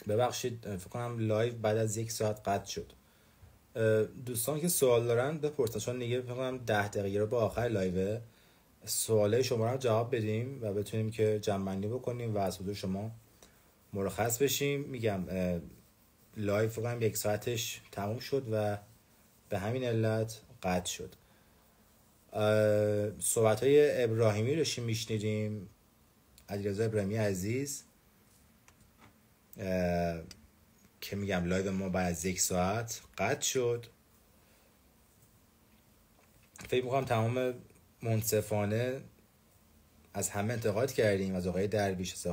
ببخشید فکر کنم لایو بعد از 1 ساعت قطع شد. دوستان که سوال دارن بپرسن، چون دیگه فکر کنم 10 دقیقه رو به آخر لایو. سوالای شما رو جواب بدیم و بتونیم که جمع‌بندی بکنیم و از حضور شما مرخص بشیم. میگم لایو فکر کنم 1 ساعتش تموم شد و به همین علت قطع شد. صحبت‌های ابراهیمی رو میشنیدیم، علیرضا ابراهیمی عزیز، که میگم لایو ما بعد از 1 ساعت قطع شد. فکر میکنم تمام منصفانه از همه انتقاد کردیم، از آقای درویش،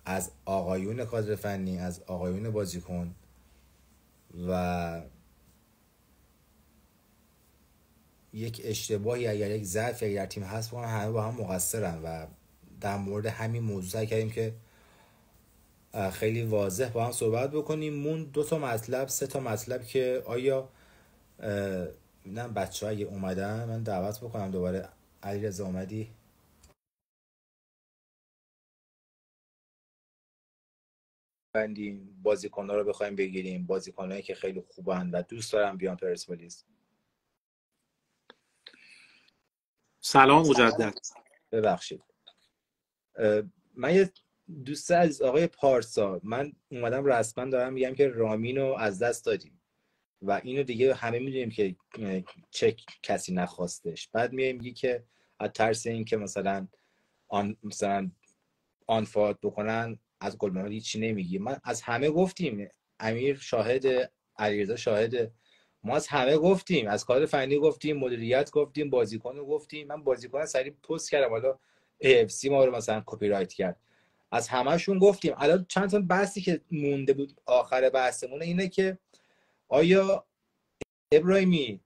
از آقایون کادر فنی، از آقایون بازیکن، و یک اشتباهی اگر یک ضعفی اگر تیم هست بکنم همه با هم مقصرن و در مورد همین موضوع سعی کردیم که خیلی واضح با هم صحبت بکنیم. مون 2 تا مطلب 3 تا مطلب که آیا نه بچه ها اگه اومدن من دعوت بکنم دوباره. علیرضا اومدی؟ بندیم بازیکن ها رو بخوایم بگیریم، بازیکنایی که خیلی خوبن و دوست دارم بیان پرسپولیس. سلام مجدد. ببخشید من یه دوست از آقای پارسا، من اومدم رسما دارم میگم که رامینو از دست دادیم و اینو دیگه همه میدونیم که چه کسی نخواستش. بعد میای میگی که از ترس این که مثلا آنفات بکنن از گل محمد هیچی نمیگی. من از همه گفتیم، امیر شاهد، علیرضا شاهد، ما از همه گفتیم، از کادر فنی گفتیم، مدیریت گفتیم، بازیکن رو گفتیم. من بازیکن سری پست کردم، حالا AFC ما رو مثلا کپی رایت کرد، از همهشون گفتیم. الان چند تا بحثی که مونده بود، آخر بحثمون اینه که آیا ابراهیمی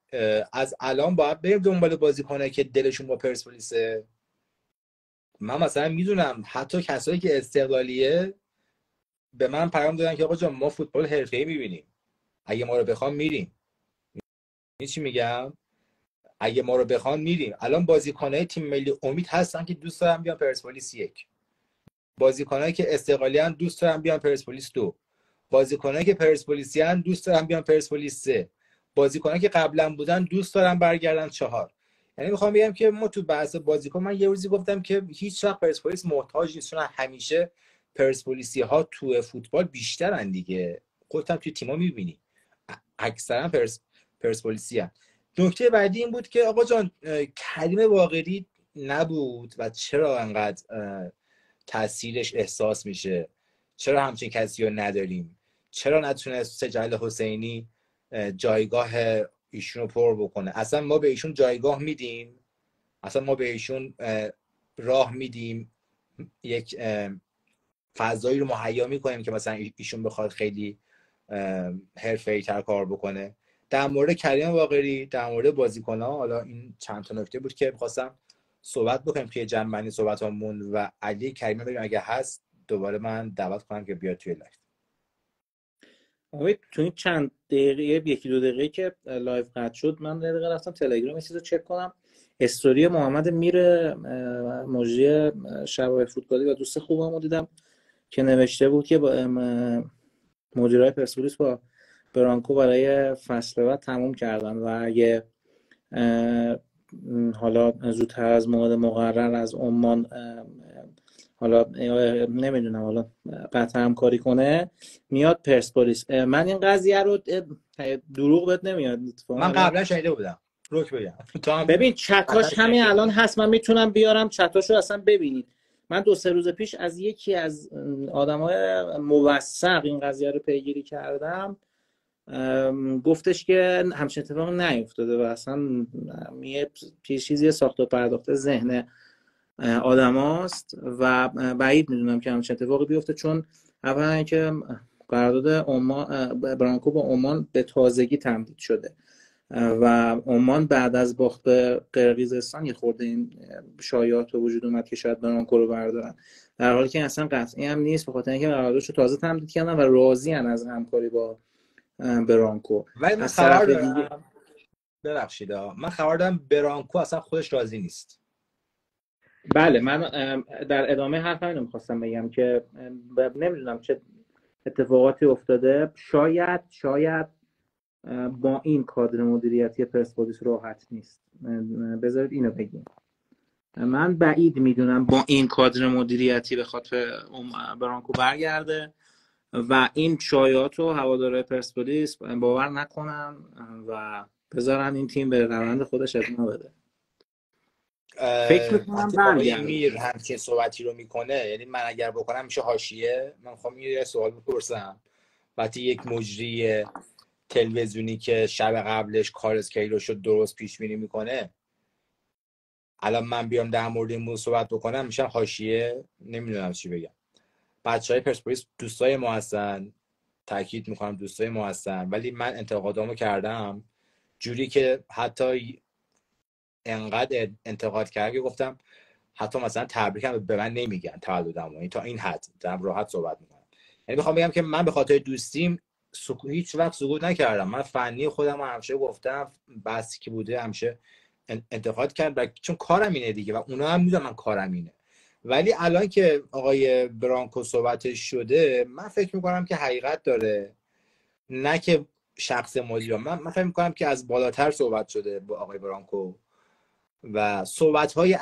از الان باید بریم دنبال بازیکنایی که دلشون با پرسپولیسه؟ من مثلا میدونم حتی کسایی که استقلالیه به من پیام دادن که آقا جان ما فوتبال حرفه‌ای می‌بینیم، اگه ما رو بخوام میریم. چی میگم؟ اگه ما رو بخوام میریم. الان بازیکنای تیم ملی امید هستن که دوست دارن بیان پرسپولیس 1، بازیکنایی که استقلالی ان دوست دارن بیان پرسپولیس 2، بازیکنایی که پرسپولیسی ان دوست دارن بیان پرسپولیس 3، بازیکنایی که قبلا بودن دوست دارن برگردن 4. یعنی میخوام بگم که ما تو بحث بازیکن، من یه روزی گفتم که هیچ وقت پرسپولیس محتاج نیست، چون همیشه پرسپولیسی ها تو فوتبال بیشترن دیگه. خودت هم تو تیم‌ها می‌بینی اکثرا پرسپولیسی ان. نکته بعدی این بود که آقا جان کریم باقری نبود و چرا انقدر تاثیرش احساس میشه؟ چرا همچین کسی رو نداریم؟ چرا نتونست سجل حسینی جایگاه ایشون رو پر بکنه؟ اصلا ما به ایشون جایگاه میدیم؟ اصلا ما به ایشون راه میدیم یک فضایی رو مهیا میکنیم که مثلا ایشون بخواد خیلی حرفه‌ای تر کار بکنه؟ در مورد کریم باقری، در مورد بازیکن‌ها، حالا این چند تا نکته بود که می‌خواستم صحبت بکنیم توی جمع‌بندی صحبتامون. و علی کریمی بگم اگه هست دوباره من دعوت کنم که بیاد توی لایو. آقای تو این چند دقیقه، 1-2 دقیقه که لایو قطع شد، من یه دقیقه رفتم تلگرام یه چیزو چک کنم. استوری محمد میر مجری شباب فوتبالی و دوست خوبمو دیدم که نوشته بود که با مدیرای پرسپولیس با برانکو برای فصل بعد تموم کردن و اگه حالا زودتر از موعد مقرر از عمان حالا نمیدونم حالا قطع همکاری کنه میاد پرسپولیس. من این قضیه رو دروغ بهت نمیاد، من قبلا شنیده بودم، روک بگم. ببین چتاش همین الان هست، من میتونم بیارم چتاشو اصلا ببینید. من 2-3 روز پیش از یکی از آدمای موثق این قضیه رو پیگیری کردم، گفتش که همچین اتفاق نیفتاده و اصلا یه چیزی ساخت و پرداخته ذهن آدماست و بعید میدونم که همچین اتفاقی بیفته، چون اولا که قرارداد عمان برانکو با عمان به تازگی تمدید شده و عمان بعد از باخت به قرقیزستان یه خورده این شایعات به وجود اومد که شاید برانکو رو بردارن، در حالی که اصلا قطعی هم نیست، به خاطر اینکه قراردادش رو تازه تمدید کردن و راضی ان از همکاری با برانکو. ولی من خبر دارم، ببخشید من خبر دارم برانکو اصلا خودش راضی نیست. بله، من در ادامه حرفم اینو میخواستم بگم که نمیدونم چه اتفاقاتی افتاده. شاید با این کادر مدیریتی پرسپولیس راحت نیست. بذارید اینو بگیم، من بعید میدونم با این کادر مدیریتی به خاطر برانکو برگرده و این شایعات رو هوادارهای پرسپولیس باور نکنن و بذارن این تیم به روند خودش ادامه بده. فکر میکنم آقای میر همچین صحبتی رو میکنه، یعنی من اگر بکنم میشه حاشیه. من میخوام یه سوال بپرسم. وقتی یک مجری تلویزیونی که شب قبلش کارس کیروش رو درست پیش بینی میکنه، الان من بیام در مورد این موضوع صحبت بکنم میشم حاشیه؟ نمیدونم چی بگم. بچهای پرسپولیس دوستای ما هستن، تاکید میکنم دوستای ما هستن، ولی من انتقادامو کردم جوری که حتی انقدر انتقاد کردم که گفتم حتی مثلا تبریکم به من نمیگن تولدمو، این تا این حد دارم راحت صحبت میکنم. یعنی میخوام بگم که من به خاطر دوستیم هیچ وقت سکوت نکردم. من فنی خودم رو همیشه گفتم، بحثی که بوده همیشه انتقاد کردم چون کارم اینه دیگه و اونا هم میدونن من کارم اینه. ولی الان که آقای برانکو صحبتش شده، من فکر میکنم که حقیقت داره، نه که شخص مدیر. من فکر میکنم که از بالاتر صحبت شده با آقای برانکو و صحبت‌های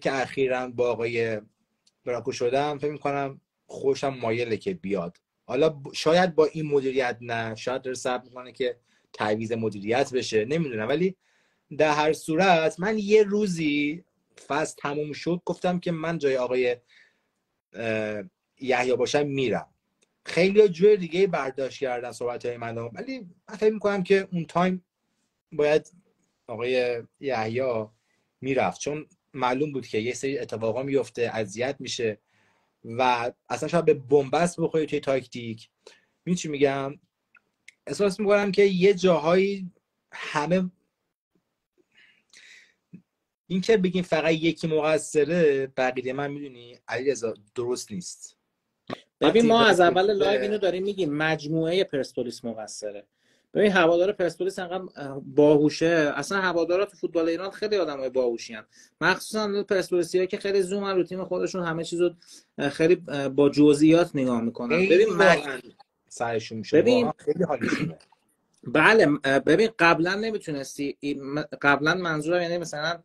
که اخیراً با آقای برانکو شدم، فکر می‌کنم خوشم مایله که بیاد. حالا شاید با این مدیریت نه، شاید داره صبر می‌کنه که تعویض مدیریت بشه، نمیدونم. ولی در هر صورت من یه روزی فصل تموم شد گفتم که من جای آقای یحیی باشم میرم. خیلی جور دیگه برداشت کردن صحبت‌های منو، ولی من فکر می‌کنم که اون تایم باید آقای یحیی میرفت، چون معلوم بود که یه سری اتفاقا میفته، اذیت میشه و اصلا شاید به بنبست بخوره توی تاکتیک. این چی میگم؟ احساس میکنم که یه جاهایی همه این که بگیم فقط یکی مقصره، بقیه من میدونی علیرضا درست نیست. ببین ما از اول لایو اینو داریم میگیم مجموعه پرسپولیس مقصره. ببین هوادار پرسپولیس انقدر باهوشه، اصلا هوادارا تو فوتبال ایران خیلی آدمای باهوشی ان، مخصوصا پرسپولیسیا که خیلی زوم رو تیم خودشون همه چیزو خیلی با جزئیات نگاه میکنن. ببین سرشون میشه، ببین خیلی حالیشونه. بله ببین قبلا نمیتونستی، قبلا منظورم یعنی مثلا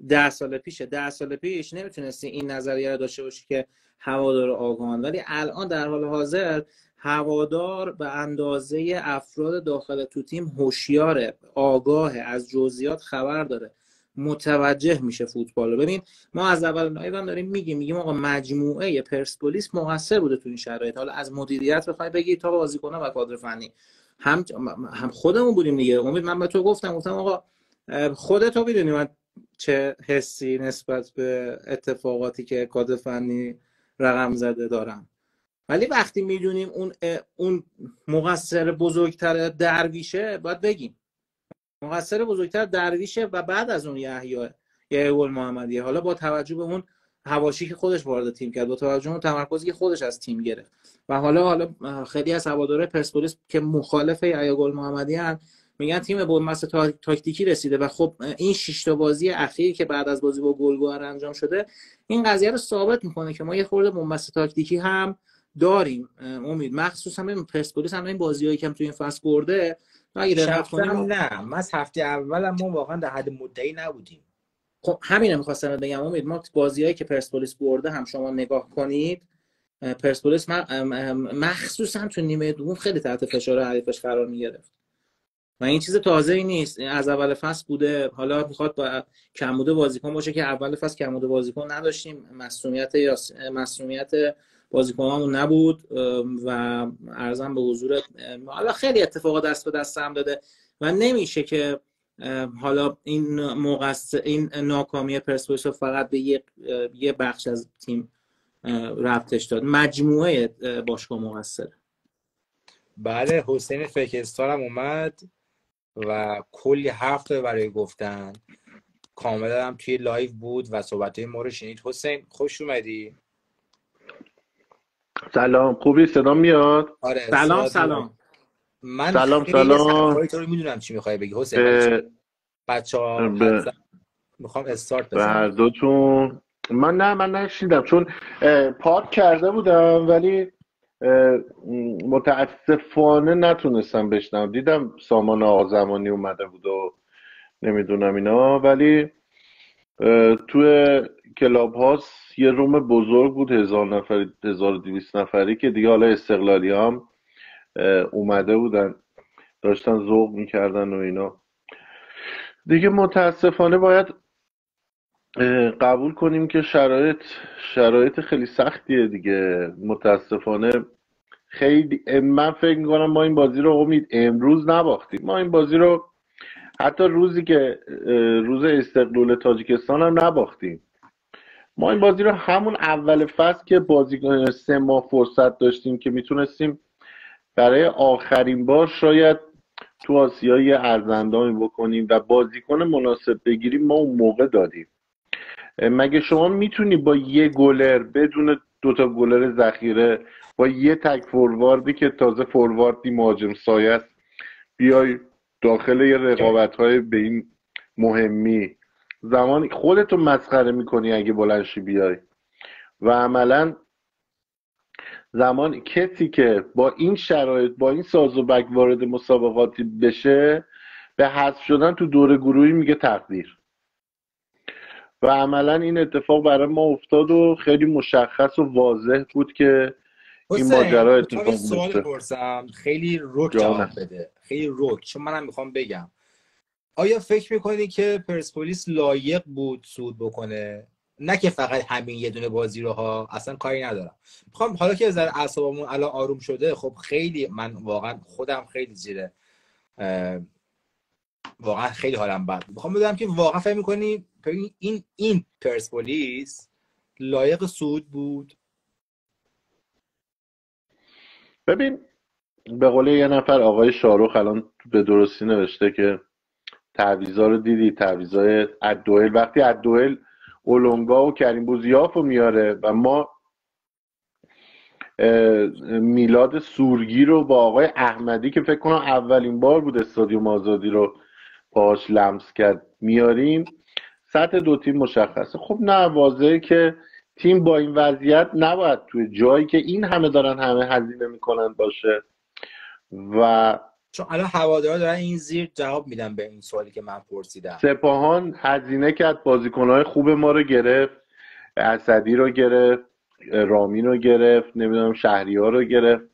10 سال پیش نمیتونستی این نظریه رو داشته باشی که هوادار آگاهن، ولی الان در حال حاضر هوادار به اندازه افراد داخل تو تیم هوشیاره، آگاهه، از جزئیات خبر داره، متوجه میشه فوتبال رو. ببین ما از اول نایبان داریم میگیم آقا مجموعه پرسپولیس مقصر بوده تو این شرایط. حالا از مدیریت بخوای بگی تا بازیکن‌ها و کادر فنی، هم خودمون بودیم دیگه. امید من به تو گفتم آقا خودت میدونی من چه حسی نسبت به اتفاقاتی که کادر فنی رقم زده دارم، ولی وقتی میدونیم اون مقصر بزرگتر درویشه باید بگیم مقصر بزرگتر درویشه و بعد از اون یحیی گل محمدیه. حالا با توجه به اون حواشی که خودش وارد تیم کرد، با توجه به اون تمرکزی که خودش از تیم گرفت و حالا خیلی از هوادارهای پرسپولیس که مخالف یحیی گل محمدی ان میگن تیم به بنبست تاکتیکی رسیده و خب این 6 تا بازی اخیر که بعد از بازی با گلگهر انجام شده این قضیه رو ثابت میکنه که ما یه خورده بنبست تاکتیکی هم داریم. امید مخصوصا این پرسپولیس هم این بازیایی که هم تو این فصل برده نه من از هفته اولم ما واقعا در حد مدعی نبودیم. خب همین می‌خواستم بگم امید، ما بازیایی که پرسپولیس برده هم شما نگاه کنید، پرسپولیس مخصوصا تو نیمه دوم خیلی تحت فشار حریفش قرار می‌گرفت و این چیز تازه‌ای نیست، از اول فصل بوده. حالا میخواد با کمبود بازیکن باشه که اول فصل کمبود بازیکن نداشتیم، مسئولیت بازیکنامون نبود و عرضم به حضور حالا خیلی اتفاقات دست به دست هم داده و نمیشه که حالا این ناکامی پرسپولیس رو فقط به یه بخش از تیم ربطش داد. مجموعه باشگاه مقصره. بله حسین فکرستار هم اومد و کلی حرف برای گفتن، کاملا هم توی لایو بود و صحبت‌های ما رو شنید. حسین خوش اومدی. سلام، خوبی؟ صدا میاد؟ آره سلام. من سلام خیلی حرفای تو رو میدونم چی میخوای بگی حسین. بچه‌ها میخوام استارت و هر بزنم. دوتون من نشیدم چون پارک کرده بودم، ولی متاسفانه نتونستم بشنم. دیدم سامان آقا زمانی اومده بود و نمیدونم اینا، ولی توی کلاب هاست یه روم بزرگ بود، 1000 نفری 1200 نفری، که دیگه حالا استقلالی هم اومده بودن، داشتن ذوق میکردن و اینا. دیگه متاسفانه باید قبول کنیم که شرایط خیلی سختیه دیگه. متاسفانه خیلی من فکر میکنم ما این بازی رو امید امروز نباختیم. ما این بازی رو حتی روزی که روز استقلال تاجیکستان هم نباختیم. ما این بازی رو همون اول فصل که بازی 3 ماه فرصت داشتیم که میتونستیم برای آخرین بار شاید تو آسیا یه ارزندامی بکنیم و بازیکن مناسب بگیریم، ما اون موقع دادیم. مگه شما میتونی با یه گلر بدون دوتا گلر ذخیره، با یه تک فورواردی که تازه فورواردی مهاجم سایه است، بیای داخل یه رقابت‌های به این مهمی؟ زمان خودتو مسخره میکنی اگه بلنشی بیای. و عملا زمان کسی که با این شرایط با این ساز و بگ وارد مسابقاتی بشه، به حذف شدن تو دور گروهی میگه تقدیر. و عملا این اتفاق برای ما افتاد و خیلی مشخص و واضح بود که این حسین ماجرا میخوام یه اتفاق سوال میفته. بپرسم، خیلی رک جواب جانم. بده، خیلی رک، چون منم میخوام بگم. آیا فکر میکنی که پرسپولیس لایق بود صعود بکنه؟ نه که فقط همین یه دونه بازی رو ها، اصلا کاری ندارم. میخوام حالا که ذره اعصابمون الان آروم شده، خب خیلی من واقعا خودم خیلی زیره، واقعا خیلی حالم بد. میخوام بدونم که واقعا فکر میکنی این پرسپولیس لایق صعود بود؟ ببین، به قول یه نفر آقای شاروخ الان به درستی نوشته که تعویضا رو دیدی، تعویضای الدوئل، وقتی الدوئل اولونگا و کریم بوزیاف رو میاره و ما میلاد سورگی رو با آقای احمدی که فکر کنم اولین بار بود استادیوم آزادی رو باهاش لمس کرد میاریم، سطح دو تیم مشخصه. خب نه، واضحه که تیم با این وضعیت نباید توی جایی که این همه دارن همه هزینه میکنن باشه. و چون الان هوادارا دارن این زیر جواب میدن به این سوالی که من پرسیدم. سپاهان هزینه کرد، بازیکنهای خوب ما رو گرفت، اسدی رو گرفت، رامین رو گرفت، نمیدونم شهریار رو گرفت،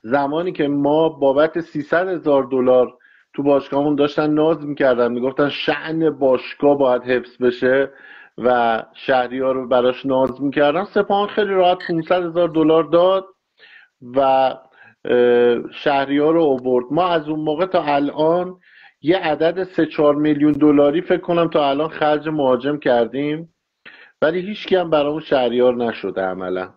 زمانی که ما بابت 300,000 دلار تو باشگاهمون داشتن ناز میکردن، میگفتن شأن باشگاه باید حفظ بشه و شهریار رو براش ناز میکردن. سپاهان خیلی راحت 500,000 دلار داد و شهریار رو آورد. ما از اون موقع تا الان یه عدد 3-4 میلیون دلاری فکر کنم تا الان خرج مهاجم کردیم، ولی هیچکی هم برامون شهریار نشده عملا.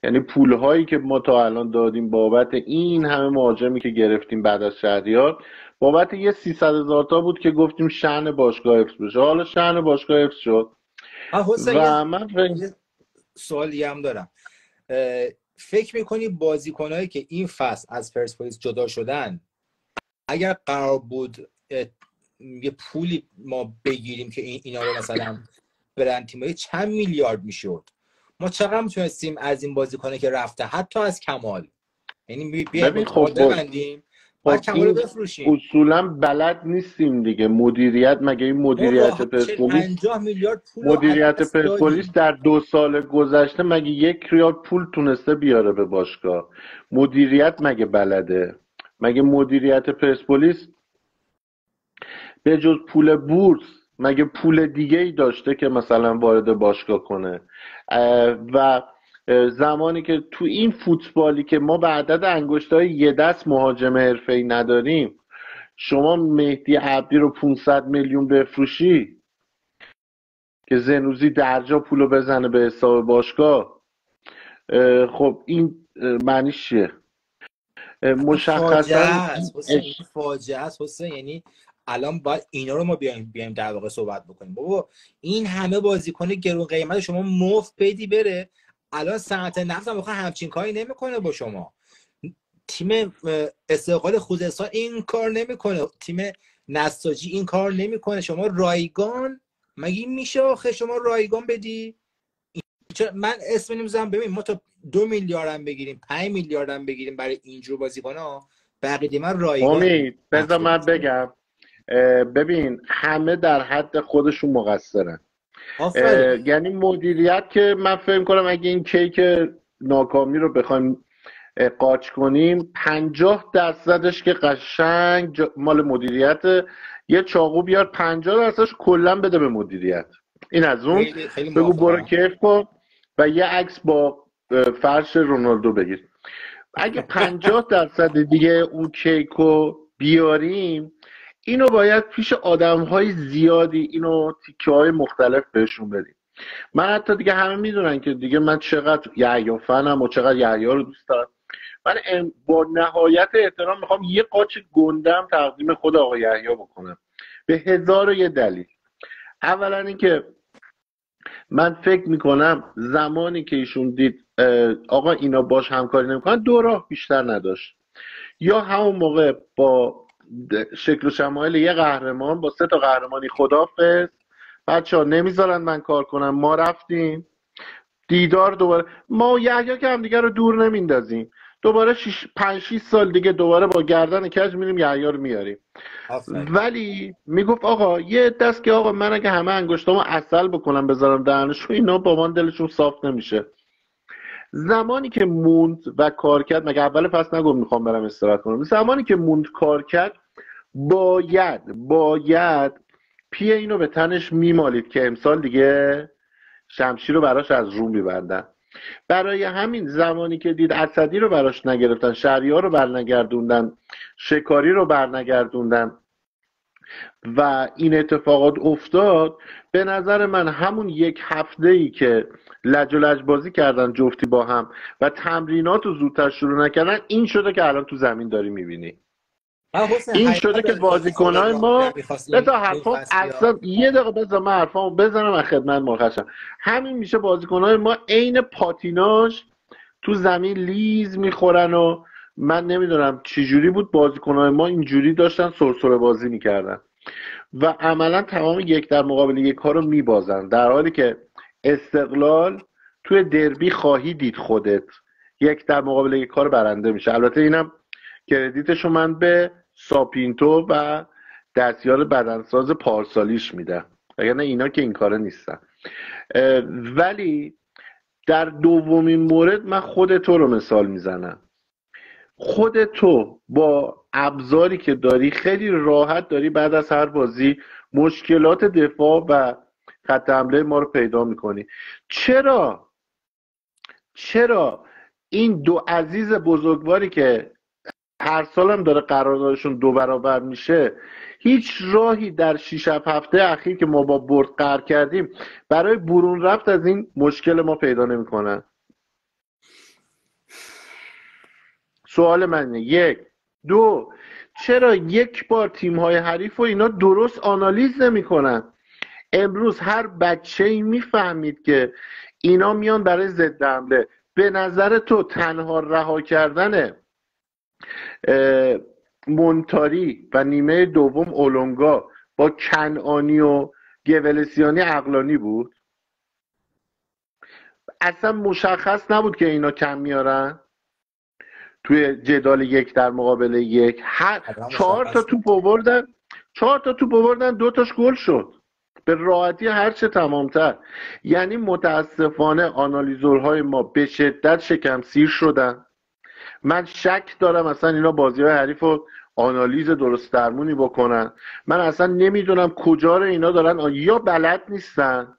یعنی پولهایی که ما تا الان دادیم بابت این همه مهاجمی که گرفتیم بعد از شهریار، بابت یه 300,000 تا بود که گفتیم شأن باشگاه حفظ بشه. حالا شأن باشگاه حفظ شد. حسین و من یه سوال دیگه هم دارم. فکر میکنی بازیکنایی که این فصل از پرسپولیس جدا شدن، اگر قرار بود یه پولی ما بگیریم که اینا رو مثلا برن تیمایی، چند میلیارد میشد؟ ما چقدر میتونستیم از این بازیکنه که رفته، حتی از کمال، یعنی بیایم با ببین، کمال ببندیم بعد کمال رو این بفروشیم؟ اصولا بلد نیستیم دیگه مدیریت. مگه این ما مدیریت راحت پرسپولیس 50 میلیارد پول رو از مدیریت دست پرسپولیس دادیم. در 2 سال گذشته مگه 1 ریال پول تونسته بیاره به باشگاه؟ مدیریت مگه بلده؟ مگه مدیریت پرسپولیس به جز پول بورس مگه پول دیگه ای داشته که مثلا وارد باشگاه کنه؟ و زمانی که تو این فوتبالی که ما به عدد انگشتای یه دست مهاجم حرفه‌ای نداریم، شما مهدی عبدی رو 500 میلیون بفروشی که زنوزی درجا پولو بزنه به حساب باشگاه، خب این معنیش چیه؟ فاجعه مشخصا است حسین، این فاجعه است حسین. یعنی الان باید اینا رو ما بیایم در واقع صحبت بکنیم. بابا این همه بازیکن گرون قیمت شما مفت بدی بره. الان صنعت نفت هم همچین کاری نمیکنه با شما. تیم استقلال خوزستان این کار نمیکنه، تیم نساجی این کار نمیکنه. شما رایگان مگه این میشه آخه شما رایگان بدی؟ من اسم نمیزنم. ببین ما تا 2 میلیارد هم بگیریم 5 میلیارد هم بگیریم برای اینجور بازیکن‌ها بقیه من رایگان. امید بذار من بگم، ببین همه در حد خودشون مقصرن. یعنی مدیریت که من فکر کنم اگه این کیک ناکامی رو بخوایم قاچ کنیم 50%ش که قشنگ مال مدیریت، یه چاقو بیار 50%ش کلا بده به مدیریت. این از اون خیلی بگو برو کیف کن و یه عکس با فرش رونالدو بگیر. اگه 50% دیگه اون کیکو بیاریم، اینو باید پیش آدم‌های زیادی اینو تیکه‌های مختلف بهشون بدیم. من حتی دیگه همه میدونن که دیگه من چقدر یحیی فنم و چقدر یحیی رو دوست دارم. من با نهایت احترام میخوام یه قاچ گندم تقدیم خود آقا یحیی بکنم به 1001 دلیل. اولا اینکه من فکر میکنم زمانی که ایشون دید آقا اینا باش همکاری نمیکنن، 2 راه بیشتر نداشت. یا همون موقع با شکل و شمایل یه قهرمان با 3 تا قهرمانی خدافظ، بچه‌ها نمیذارن من کار کنم، ما رفتیم دیدار دوباره، ما و یحیی که هم دیگه رو دور نمیندازیم، دوباره 5-6 سال دیگه دوباره با گردن کج میریم یحیی رو میاریم. ولی میگفت آقا یه دست که آقا من اگه همه انگشتامو عسل بکنم بذارم دهنشون، اینا با من دلشون صاف نمیشه. زمانی که موند و کار کرد، مگه اول فصل نگفت میخوام برم استراحت کنم؟ زمانی که موند کار کرد باید پیه اینو به تنش میمالید که امسال دیگه شمشیر رو براش از رو میبندن. برای همین زمانی که دید اسدی رو براش نگرفتن، شهریار رو برنگردوندن، شکاری رو برنگردوندن و این اتفاقات افتاد، به نظر من همون 1 هفته‌ای که لج و لج بازی کردن جفتی با هم و تمرینات رو زودتر شروع نکردن، این شده که الان تو زمین داری میبینی. این شده که بازیکن‌های ما بذار حرفام اصلا یه دقیقه بذار من حرفامو بزنم و خدمت مرخصم. همین میشه بازیکن‌های ما عین پاتیناژ تو زمین لیز میخورن و من نمیدونم چجوری بود بازیکن‌های ما اینجوری داشتن سرسره بازی میکردن و عملا تمام 1 در مقابل 1 ها رو میبازن، در حالی که استقلال توی دربی خواهی دید خودت 1 در مقابل 1 ها رو برنده میشه. البته اینم کردیتشو من به ساپینتو و دستیار بدنساز پارسالیش میدم، وگرنه اینا که این کاره نیستن. ولی در دومین مورد من خود تو رو مثال میزنم. خود تو با ابزاری که داری خیلی راحت داری بعد از هر بازی مشکلات دفاع و خط حمله ما رو پیدا میکنی. چرا این 2 عزیز بزرگواری که هر سال هم داره قراردادشون 2 برابر میشه، هیچ راهی در 6 هفته اخیر که ما با برد قهر کردیم برای برون رفت از این مشکل ما پیدا نمیکنن؟ سوال منه. 1 2 چرا یک بار تیم‌های حریف و اینا درست آنالیز نمی‌کنن؟ امروز هر بچه‌ای میفهمید که اینا میان برای ضد حمله. به نظر تو تنها رها کردن مونتاری و نیمه دوم اولونگا با کنعانی و گولسیانی عقلانی بود؟ اصلا مشخص نبود که اینا کم میارن توی جدال 1 در مقابل 1. 4 تا توپ آوردن 2 تاش گل شد به راحتی هرچه تمامتر. یعنی متاسفانه آنالیزورهای ما به شدت شکم سیر شدن. من شک دارم اصلا اینا بازی‌های حریف رو آنالیز درست درمونی بکنن. من اصلا نمیدونم کجا رو اینا دارن، یا بلد نیستن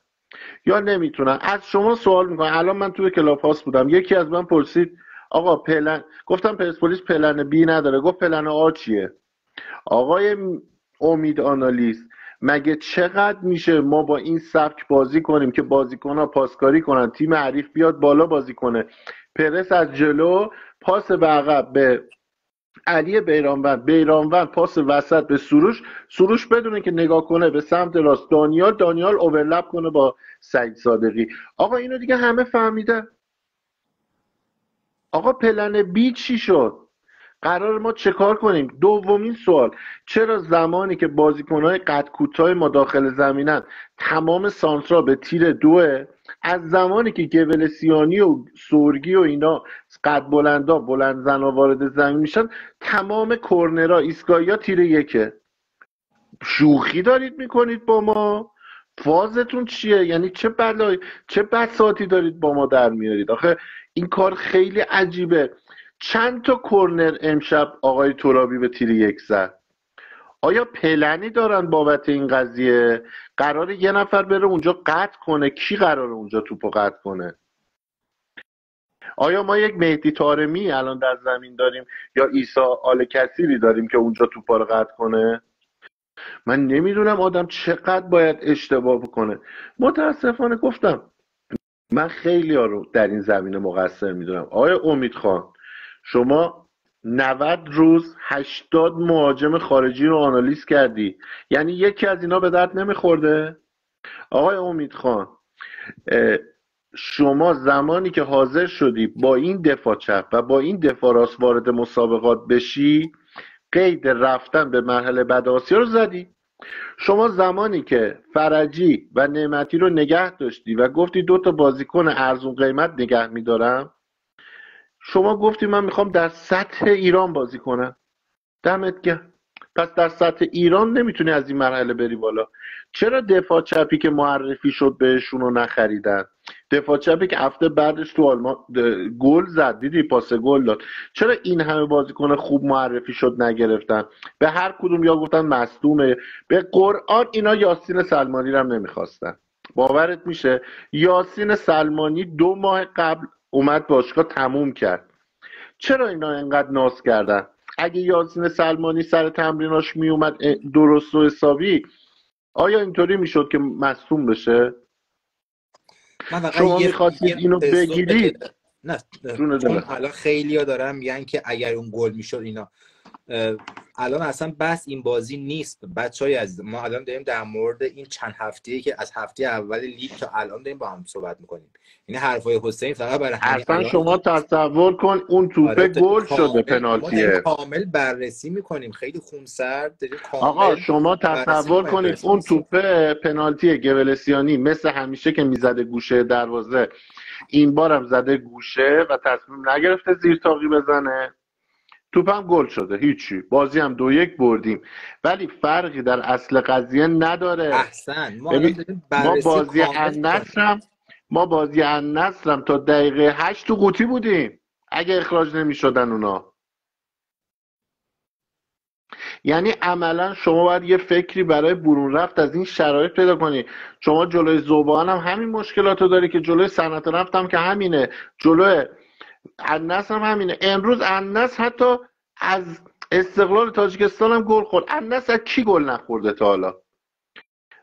یا نمیتونن. از شما سوال میکنم. الان من توی کلاب هاوس بودم، یکی از من پرسید آقا پلن، گفتم پرسپولیس پلن بی نداره، گفت پلن آ چیه؟ آقای امید آنالیز، مگه چقدر میشه ما با این سبک بازی کنیم که بازیکن‌ها پاسکاری کنن، تیم حریف بیاد بالا بازی کنه، پرس از جلو، پاس به عقب به علی بیرانوند پاس وسط به سروش بدونه که نگاه کنه به سمت راست دانیال اوورلپ کنه با سعید صادقی. آقا اینو دیگه همه فهمیدن. آقا پلن بی چی شد؟ قرار ما چه کار کنیم؟ دومین سوال، چرا زمانی که بازیکنهای قد کوتاه ما داخل زمینن تمام سانترا به تیر دوه، از زمانی که گولسیانی و سورگی و اینا قد بلندا بلند زنا وارد زمین میشن تمام کورنرها ایستگاهی‌ها تیر یکه؟ شوخی دارید میکنید با ما؟ فازتون چیه؟ یعنی چه بلایی، چه بساطی دارید با ما در میارید؟ آخه این کار خیلی عجیبه. چند تا کورنر امشب آقای ترابی به تیر یک زد؟ آیا پلنی دارن بابت این قضیه؟ قراره یه نفر بره اونجا قطع کنه؟ کی قراره اونجا توپو قطع کنه؟ آیا ما یک مهدی طارمی الان در زمین داریم یا عیسی آل کثیری داریم که اونجا توپا رو قطع کنه؟ من نمیدونم آدم چقدر باید اشتباه بکنه. متاسفانه گفتم من خیلی ها رو در این زمینه مقصر میدونم. آقای امید خان، شما 90 روز 80 مهاجم خارجی رو آنالیز کردی، یعنی یکی از اینا به درد نمیخورده؟ آقای امید خان، شما زمانی که حاضر شدی با این دفاع چپ و با این دفاع راست وارد مسابقات بشی، قید رفتن به مرحله بعد آسیا رو زدی. شما زمانی که فرجی و نعمتی رو نگه داشتی و گفتی 2 تا بازیکن ارزون قیمت نگه میدارم، شما گفتی من میخوام در سطح ایران بازی کنم. دمت گرم. پس در سطح ایران نمیتونی از این مرحله بری بالا. چرا دفاع چپی که معرفی شد بهشون رو نخریدن؟ دفاع چپی که هفته بعدش تو آلمان گل زد، دیدی پاس گل داد، چرا این همه بازیکن خوب معرفی شد نگرفتن؟ به هر کدوم یا گفتن مصدومه، به قرآن اینا یاسین سلمانی رو هم نمیخواستن. باورت میشه؟ یاسین سلمانی 2 ماه قبل اومد باشگاه تموم کرد. چرا اینا اینقدر ناز کردن؟ اگه یاسین سلمانی سر تمریناش میومد درست و حسابی، آیا اینطوری میشد که مصدوم بشه؟ من شما میخواستید اینو بگیرید؟ نه چون الان خیلیا دارن میگن که اگر اون گل میشد اینا. الان اصلا بس این بازی نیست بچهای عزیز. ما الان داریم در مورد این چند هفته‌ای که از هفته اول لیگ تا الان داریم با هم صحبت میکنیم. این حرفای حسین فقط برای همین اصلا شما تصور کن اون توپه گل شده، پنالتیه. ما کامل بررسی میکنیم، خیلی خونسرد داریم کامل. آقا شما تصور کنید اون توپه پنالتی گولسیانی مثل همیشه که میزده گوشه دروازه، این بارم زده گوشه و تصمیم نگرفته زیر تاقی بزنه، توپم گل شده، هیچی، بازی هم 2-1 بردیم. ولی فرقی در اصل قضیه نداره. احسن. ما بازی النصر هم تا دقیقه 8 تو قوطی بودیم اگه اخراج نمی شدن اونا. یعنی عملا شما باید یه فکری برای برون رفت از این شرایط پیدا کنی. شما جلوی ذوبان هم همین مشکلاتو داری که جلوی صنعت نفت هم که همینه، جلوی النصر هم همینه. امروز النصر حتی از استقلال تاجیکستان هم گل خورد. النصر از کی گل نخورده تا حالا؟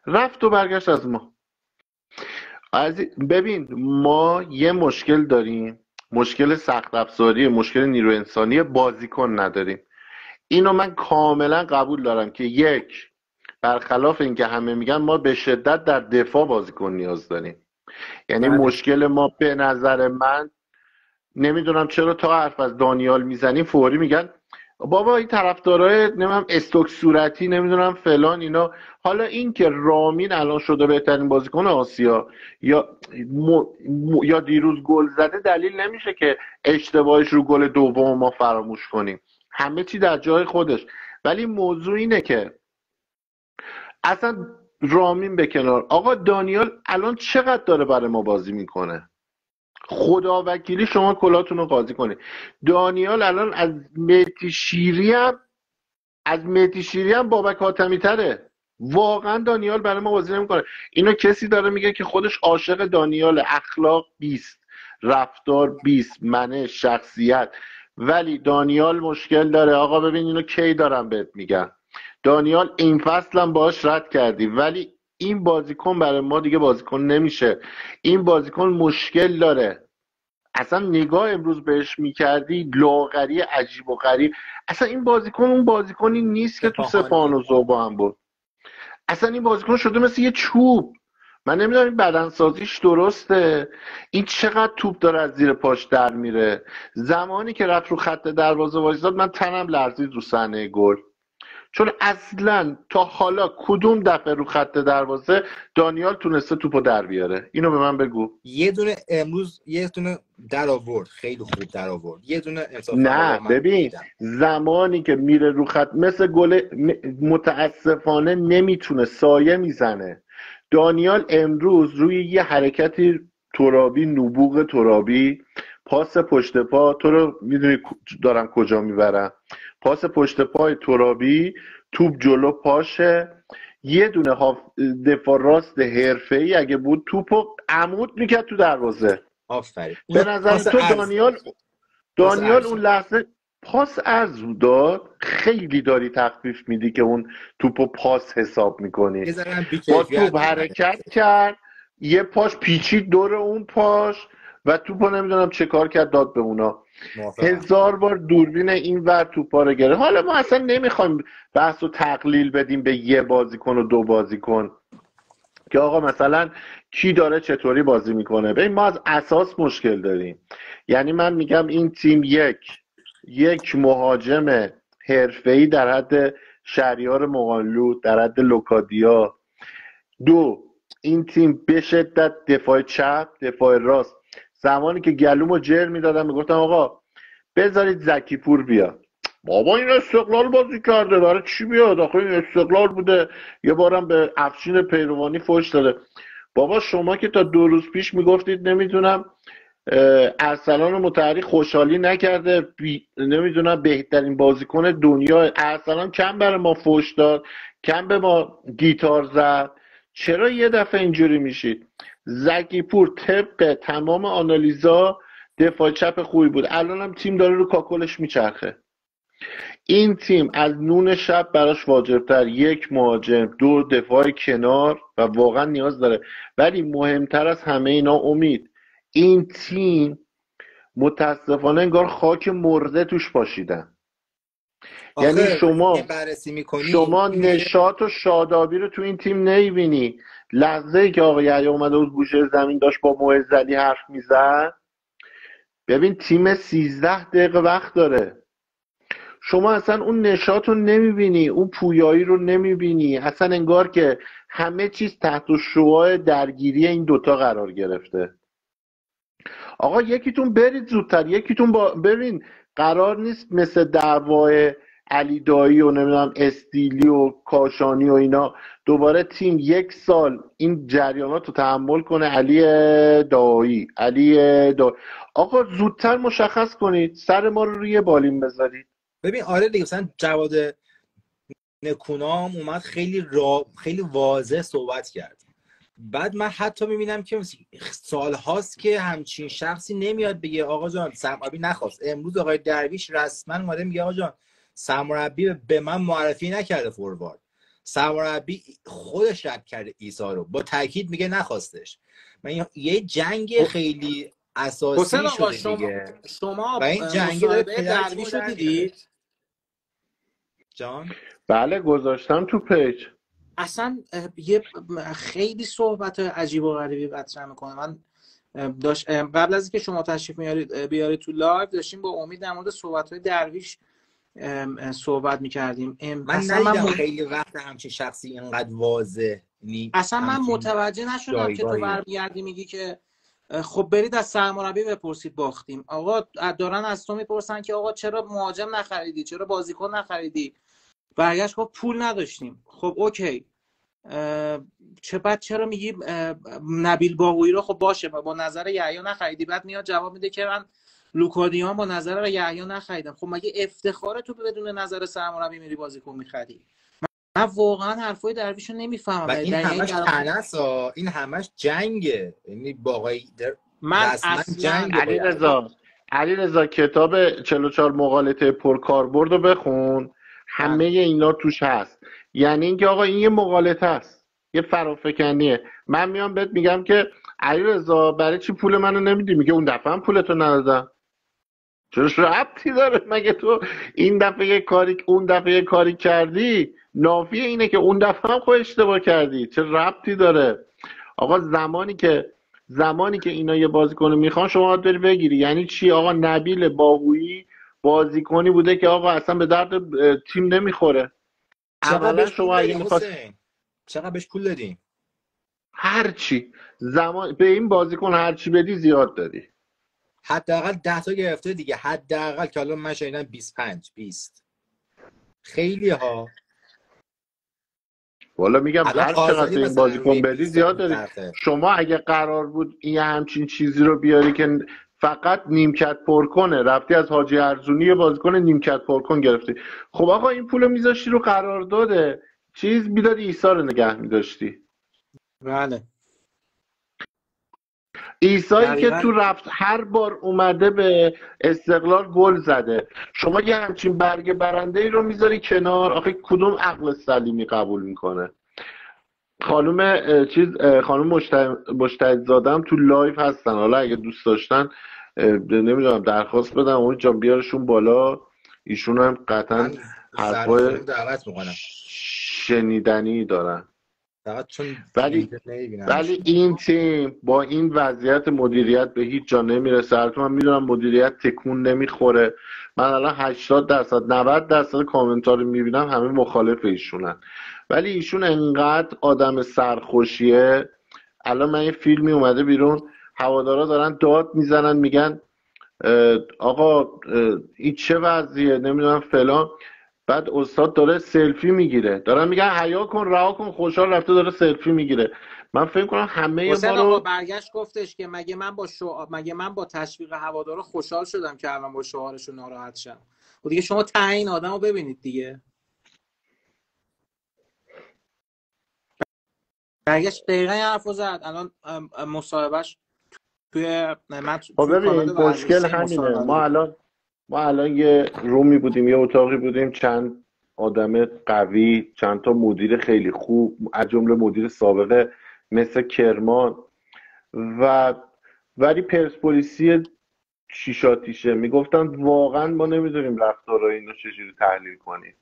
رفت و برگشت از ما. ببین ما یه مشکل داریم، مشکل سخت افزاری، مشکل نیرو انسانی، بازیکن نداریم. اینو من کاملا قبول دارم که یک، برخلاف اینکه همه میگن ما به شدت در دفاع بازیکن نیاز داریم. یعنی مشکل ما به نظر من، نمیدونم چرا تا حرف از دانیال میزنیم فوری میگن بابا این طرفدارای نمیدونم استوک صورتی نمیدونم فلان اینا. حالا این که رامین الان شده بهترین بازیکن آسیا یا دیروز گل زده دلیل نمیشه که اشتباهش رو گل دوم ما فراموش کنیم. همه چی در جای خودش. ولی موضوع اینه که اصلا رامین به کنار، آقا دانیال الان چقدر داره برای ما بازی میکنه؟ خدا وکیلی شما کلاتون رو قاضی کنید. دانیال الان از مهدی شیری هم بابک حاتمی تره. واقعا دانیال برای ما بازی نمیکنه. اینو کسی داره میگه که خودش عاشق دانیال، اخلاق 20، رفتار 20، منش، شخصیت. ولی دانیال مشکل داره. آقا ببین اینو کی دارم بهت میگم. دانیال این فصل هم باهاش رد کردی، ولی این بازیکن برای ما دیگه بازیکن نمیشه. این بازیکن مشکل داره. اصلا نگاه امروز بهش میکردی لاغری عجیب و غریب. اصلا این بازیکن اون بازیکنی نیست که تو سپاهان و ذوبان بود. اصلا این بازیکن شده مثل یه چوب. من نمیدونم این بدنسازیش درسته، این چقدر توپ داره از زیر پاش در میره. زمانی که رفت رو خط دروازه وایساد من تنم لرزید رو صحنه گل، چون اصلا تا حالا کدوم دفعه رو خط دروازه دانیال تونسته توپو در بیاره؟ اینو به من بگو. یه دونه امروز یه دونه در آورد، خیلی خوب در آورد، یه دونه انصافا نه من ببین، دیدم. زمانی که میره رو خط مثل گل متاسفانه نمیتونه، سایه میزنه. دانیال امروز روی یه حرکتی ترابی، نبوغ ترابی، پاس پشت پا، تو رو میدونی دارم کجا میبرم، پاس پشت پای ترابی، توپ جلو پاشه، یه دونه دفاع راست حرفه‌ای اگه بود توپو عمود میکرد تو دروازه. آفرین. به نظر تو دانیال اون لحظه پاس از داد؟ خیلی داری تخفیف میدی که اون توپو پاس حساب میکنی. با توپ حرکت کرد، یه پاش پیچید دور اون پاش و توپو نمیدونم چه کار کرد داد به اونا. 1000 بار دوربین این ور توپا رو گرفت. حالا ما اصلا نمیخوایم بحث و تقلیل بدیم به یه بازیکن و دو بازیکن که آقا مثلا کی داره چطوری بازی میکنه. ببین ما از اساس مشکل داریم. یعنی من میگم این تیم یک مهاجم حرفه‌ای در حد شهریار مقانلو، در حد لوکادیا. 2 این تیم به شدت دفاع چپ، دفاع راست. زمانی که گلومو جر میدادم میگفتم آقا بذارید زکی پور بیاد. بابا این استقلال بازی کرده، برای چی بیاد؟ آخه این استقلال بوده. یه بارم به افشین پیروانی فحش داده. بابا شما که تا 2 روز پیش میگفتید نمیدونم ارسلان مطهری خوشحالی نکرده، نمیدونم بهترین بازیکن دنیا. ارسلان کم برای ما فحش داد، کم به ما گیتار زد. چرا یه دفعه اینجوری میشید؟ زکی پور طبق تمام آنالیزا دفاع چپ خوبی بود، الان هم تیم داره رو کاکلش میچرخه. این تیم از نون شب براش واجبتر 1 مهاجم، 2 دفاع کنار و واقعا نیاز داره. ولی مهمتر از همه اینا امید، این تیم متاسفانه انگار خاک مرده توش پاشیدن. یعنی شما نشاط و شادابی رو تو این تیم نمیبینی. لحظه ای که آقای علی اومده بود گوشه زمین داشت با معزلی حرف میزد، ببین تیم 13 دقیقه وقت داره، شما اصلا اون نشاط رو نمیبینی، اون پویایی رو نمیبینی. اصلا انگار که همه چیز تحت شعاع درگیری این دوتا قرار گرفته. آقا یکیتون برید زودتر، یکیتون ببین قرار نیست مثل دعوای علی دایی و نمیدونم استیلی و کاشانی و اینا دوباره تیم 1 سال این جریانات رو تحمل کنه. علی دایی آقا زودتر مشخص کنید، سر ما رو روی بالین بذارید. ببین آره دیگه، مثلا جواد نکونام اومد خیلی واضح صحبت کرد. بعد من حتی میبینم که سال هاست که همچین شخصی نمیاد بگه آقا جان سرمربی نخواست. امروز آقای درویش رسما اومده میگه آقا جان سرمربی به من معرفی نکرده فوروارد، سرمربی خودش رد کرده عیسی رو، با تاکید میگه نخواستش. من یه جنگ خیلی اساسی شده دیگه. شما و این جنگ مصاحبه درویش رو دیدید؟ جان بله گذاشتم تو پیج. اصلا یه خیلی صحبت عجیب و غریبی مطرح میکنه. من داشت قبل از اینکه شما تشریف بیارید تو لایو داشتیم با امید در مورد صحبت‌های درویش صحبت می‌کردیم. من ندیدم خیلی وقت همچین شخصی اینقدر واضح اصلا من متوجه نشدم که تو برمیگردی میگی که خب برید از سرمربی بپرسید باختیم. آقا دارن از تو میپرسن که آقا چرا مهاجم نخریدی، چرا بازیکن نخریدی؟ برگشت گفت پول نداشتیم. خب اوکی، چرا میگی نبیل باقویی رو خب باشه با نظر یحیی نخریدی؟ بعد میاد جواب میده که من لوکادیان با نظر یحیی نخریدم. خب مگه افتخاره تو بدون نظر سرمربی میری بازیکن میخری؟ من واقعا حرفای درویش رو نمیفهمم. این همش تنسا، این همش جنگه. یعنی باقی من اصلا علیرضا کتاب 44 مقالطه پرکاربرد رو بخون، همه اینا توش هست. یعنی اینکه آقا این یه مقالطه است، یه فرافکنیه. من میام بهت میگم که علیرضا برای چی پول منو نمیدی؟ میگه اون دفعه هم پولتو ندادم. چرا ربطی داره؟ مگه تو این دفعه یه کاری اون دفعه یه کاری کردی؟ نافیه اینه که اون دفعه هم خود اشتباه کردی، چه ربطی داره؟ آقا زمانی که اینا یه بازیکن میخوان شما باید بری بگیری. یعنی چی آقا؟ نبیل باهویی بازیکنی بوده که آقا اصلا به درد تیم نمیخوره. چقدر عملا بهش پول شما اگه دادیم میخواد حسین؟ چقدر بهش پول دادیم؟ هرچی به این بازیکن هرچی بدی زیاد دادی. حداقل 10 تا گرفته دیگه، حداقل که الان من شنیدم 25 20. خیلی ها. والا میگم الان هر چقدر آزادی به این مثلا بازیکن روی بدی 20 تا زیاد داری. میچرخه. شما اگه قرار بود این همچین چیزی رو بیاری که فقط نیمکت پر کنه، رفتی از حاجی ارزونی یه بازیکن نیمکت پر کن گرفتی. خب آقا این پولو میذاشتی رو قرارداد چیز، میدادی عیسی رو نگه میداشتی. بله عیسایی که دقیقا. تو رفت هر بار اومده به استقلال گل زده، شما یه همچین برگ برنده ای رو میذاری کنار. آخه کدوم عقل سلیمی قبول میکنه؟ خانم مجتهد زاده تو لایف هستن، حالا اگه دوست داشتن نمیدونم درخواست بدم اون جان بیارشون بالا. ایشون هم قطعا من زهرا حرفای خانم دعوت میکنم، شنیدنی دارن. فقط چون ولی اینجا نمیبینمش. ولی این تیم با این وضعیت مدیریت به هیچ جا نمیرسه. البته من میدونم مدیریت تکون نمیخوره. من الان 80% 90% کامنت ها رو میبینم همه مخالف ایشونن، ولی ایشون انقدر آدم سرخوشیه. الان من یه فیلمی اومده بیرون، هوادارا دارن داد میزنن میگن آقا این چه وضعیه نمیدونم فلان. بعد استاد داره سلفی میگیره، دارن میگن حیا کن رها کن، خوشحال رفته داره سلفی میگیره. من فکر کنم همه ما حسین آقا رو برگشت گفتش که مگه من با تشویق هوادارا خوشحال شدم که الان با شعارشون ناراحت شدم. و دیگه شما تعیین آدمو ببینید دیگه. برگشت دقیقا این حرفو زد. الان مصاحبهش من خب توی کانال ببین مشکل ورزشی همینه. مصاحبه رو ما الان یه رومی بودیم، یه اتاقی بودیم، چند آدم قوی، چند تا مدیر خیلی خوب از جمله مدیر سابقه مثل کرمان و ولی پرسپولیسی شیشاتیشه میگفتن واقعا ما نمیدونیم رفتارهای اینو چجوری تحلیل کنیم.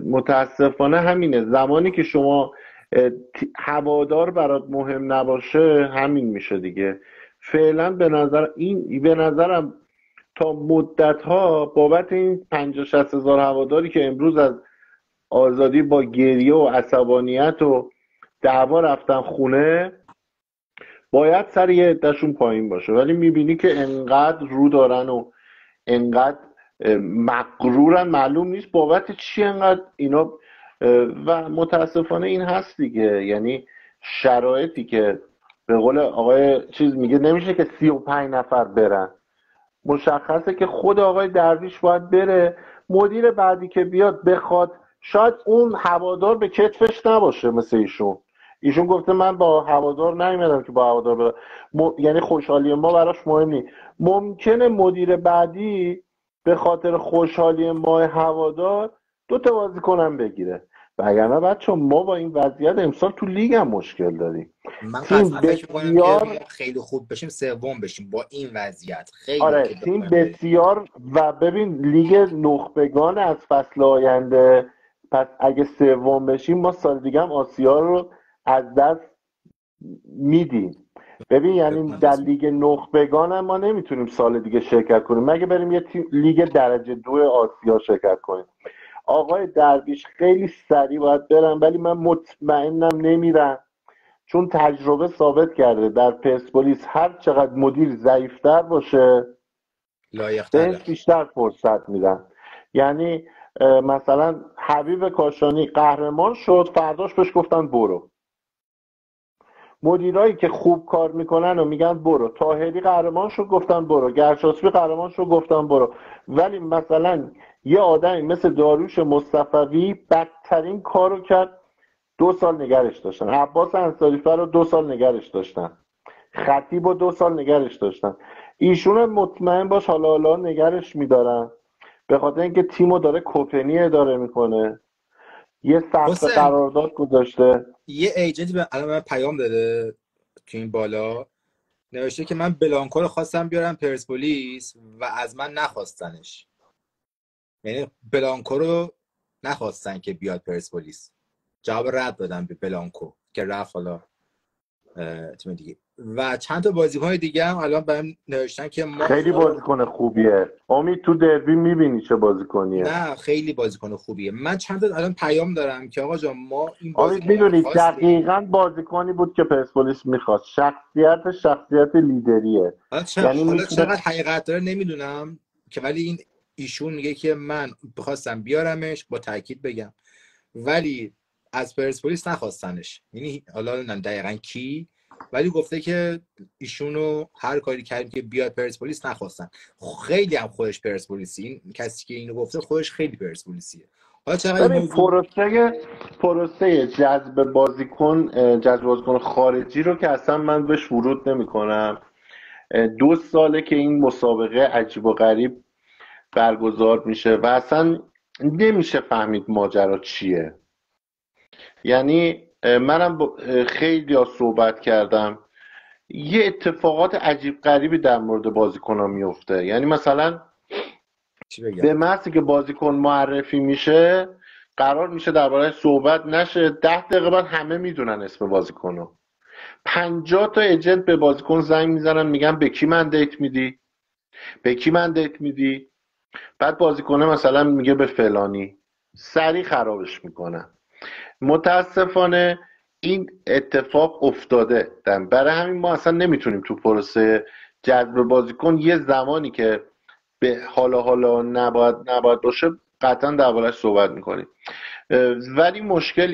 متاسفانه همینه. زمانی که شما هوادار برات مهم نباشه همین میشه دیگه. فعلا به نظرم تا مدت ها بابت این 50-60 هزار هواداری که امروز از آزادی با گریه و عصبانیت و دعوا رفتن خونه، باید سر یه عده‌شون پایین باشه. ولی میبینی که انقدر رو دارن و انقدر مغرورن، معلوم نیست بابت چی انقدر اینا. و متاسفانه این هست دیگه. یعنی شرایطی که به قول آقای چیز میگه نمیشه که 35 نفر برن. مشخصه که خود آقای درویش باید بره، مدیر بعدی که بیاد بخواد شاید اون هوادار به کتفش نباشه مثل ایشون گفته من با هوادار نیومدم که با هوادار برم. یعنی خوشحالی ما براش مهم نیست. ممکنه مدیر بعدی به خاطر خوشحالی ما هوادار 2 تا بازیکنم بگیره، وگرنه بچه ما با این وضعیت امسال تو لیگ هم مشکل داریم. من تیم قطعا فکر میکنم که بسیار خیلی خوب بشیم، سوم بشیم با این وضعیت. خیلی آره خوب تیم بخوایم بریم. بسیار. و ببین لیگ نخبگان از فصل آینده، پس اگه سوم بشیم ما سال دیگه هم آسیا رو از دست میدیم. ببین یعنی در لیگ نخبگان هم ما نمیتونیم سال دیگه شرکت کنیم مگه بریم یه لیگ درجه 2 آسیا شرکت کنیم. آقای درویش خیلی سریع باید برن، ولی من مطمئنم نمیرن، چون تجربه ثابت کرده در پرسپولیس هر چقدر مدیر ضعیفتر باشه بهش لایق‌تره. بیشتر فرصت میدن. یعنی مثلا حبیب کاشانی قهرمان شد، فرداش بهش گفتن برو. مدیرایی که خوب کار میکنن و میگن برو. طاهری قهرمان شد گفتن برو، گرشاسبی قهرمان شد گفتن برو. ولی مثلا یه آدمی مثل داریوش مصطفی بدترین کارو کرد، 2 سال نگرش داشتن. عباس انصاریفر رو 2 سال نگرش داشتن. خطیب رو 2 سال نگرش داشتن. ایشون مطمئن باش حالا نگرش میدارن به خاطر اینکه تیمو داره کوپنی اداره میکنه، یه سقف حسین قرارداد گذاشته. یه ایجنتی به الان من پیام داده تو این بالا، نوشته که من بلانکو رو خواستم بیارم پرسپولیس و از من نخواستنش. یعنی بلانکو رو نخواستن که بیاد پرسپولیس. جواب رد دادم به بلانکو که رفت حالا تیم دیگه و چند تا بازیکن دیگه هم الان برام نوشتن که ما خیلی بازیکن خوبیه. امید تو دربی میبینی چه بازیکنیه؟ نه خیلی بازیکن خوبیه. من چند تا الان پیام دارم که آقا جان ما این امید بازیکن میدونی دقیقاً بازیکنی بود که پرسپولیس میخواست. شخصیت لیدریه. یعنی حالا چقدر حقیقت داره نمیدونم که، ولی این ایشون میگه که من بخواستم بیارمش، با تاکید بگم، ولی از پرسپولیس نخواستنش. یعنی حالا نمیدونم دقیقاً کی، ولی گفته که ایشونو هر کاری کردیم که بیاد پرسپولیس نخواستن. خیلی هم خودش پرسپولیسی، این کسی که اینو گفته خودش خیلی پرسپولیسیه. حالا چقدر ببین پروسه جذب بازیکن خارجی رو که اصلا من بهش ورود نمی‌کنم. 2 ساله که این مسابقه عجیب و غریب برگزار میشه و اصلا نمیشه فهمید ماجرا چیه. یعنی منم خیلی صحبت کردم، یه اتفاقات عجیب غریبی در مورد بازیکن‌ها میفته. یعنی مثلا به محضی که بازیکن معرفی میشه قرار میشه درباره‌اش صحبت نشه، 10 دقیقه بعد همه میدونن اسم بازیکنو. 50 تا ایجنت به بازیکن زنگ میزنن میگن به کی مندیت میدی؟ به کی مندیت میدی؟ بعد بازیکنه مثلا میگه به فلانی، سریع خرابش میکنن. متاسفانه این اتفاق افتاده. برای همین ما اصلا نمیتونیم تو پروسه جذب بازیکن یه زمانی که به حالا نباید باشه قطعا درباره‌اش صحبت میکنیم. ولی مشکل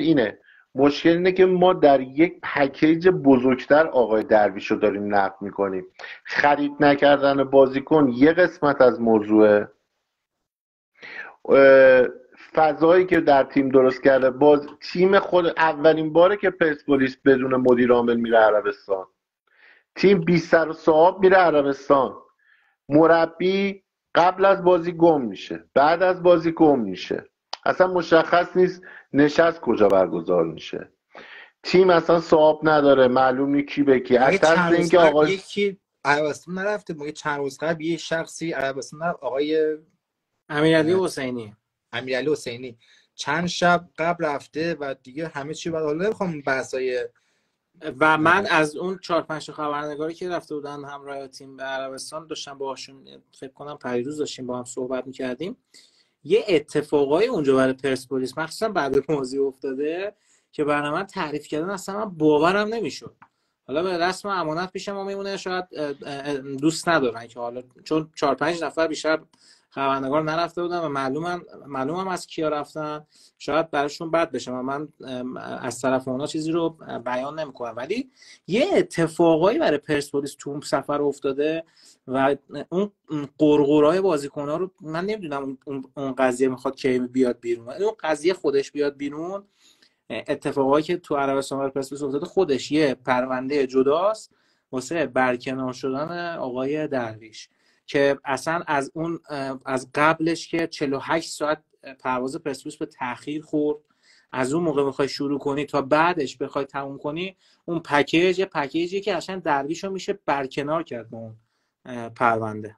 اینه که ما در یک پکیج بزرگتر آقای درویش رو داریم نقد میکنیم. خرید نکردن بازیکن یه قسمت از موضوعه، فضایی که در تیم درست کرده. تیم خود اولین باره که پرسپولیس بدون مدیر عامل میره عربستان، تیم بی سر و صاحب میره عربستان، مربی قبل از بازی گم میشه، بعد از بازی گم میشه، اصلا مشخص نیست نشست کجا برگزار میشه، تیم اصلا صاحب نداره، معلوم نیست کی به کی. از ترس اینکه آقای یکی عربستان نرفته، مگه چند روز قبل یه شخصی عربستان نرفت، آقای امیرعلی حسینی چند شب قبل رفته و دیگه همه چی بعد. حالا نمیخوام بحثای و من از اون 4-5 خبرنگاری که رفته بودن همراه تیم به عربستان داشتم باهاشون، فکر کنم پریروز داشتیم با هم صحبت می‌کردیم، یه اتفاقای اونجا برای پرسپولیس مخصوصا بعد بازی افتاده که برای من تعریف کردن اصلا من باورم نمیشد. حالا به رسم امانت پیش ما میمونه، شاید دوست ندارن که حالا چون 4-5 نفر بیشتر خبرنگار نرفته بودن و معلومم از کیا رفتن، شاید براشون بد بشه و من از طرف اونا چیزی رو بیان نمیکنم. ولی یه اتفاقایی برای پرسپولیس تو اون سفر افتاده و اون قرقرای بازیکن‌ها رو من نمیدونم اون قضیه میخواد کی بیاد بیرون. اون قضیه خودش بیاد بیرون، اتفاقایی که تو عربستان برای پرسپولیس افتاده خودش یه پرونده جداست واسه برکنار شدن آقای درویش، که اصلا از قبلش که 48 ساعت پرواز پرسپولیس به تأخیر خورد، از اون موقع بخوای شروع کنی تا بعدش بخوای تموم کنی، اون پکیجی که اصلا درویشو میشه برکنار کرد با اون پرونده.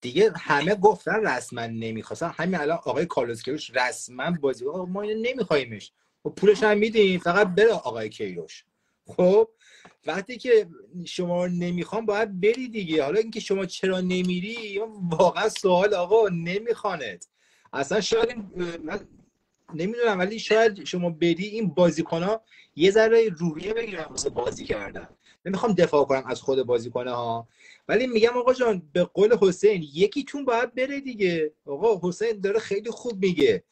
دیگه همه گفتن رسما نمیخواستن. همین الان آقای کارلوس کیروش رسما بازیکن ما اینو نمیخوایمش و پولش هم میدیم فقط بره آقای کیروش. خب وقتی که شما نمیخوام باید بری دیگه. حالا اینکه شما چرا نمیری واقعا سوال. آقا نمیخوانت اصلا. شاید من نمیدونم، ولی شاید شما بری این بازیکن‌ها یه ذره روحیه بگیرن واسه بازی کردن. نمیخوام دفاع کنم از خود بازیکن‌ها، ولی میگم آقا جان به قول حسین یکیتون باید بره دیگه. آقا حسین داره خیلی خوب میگه.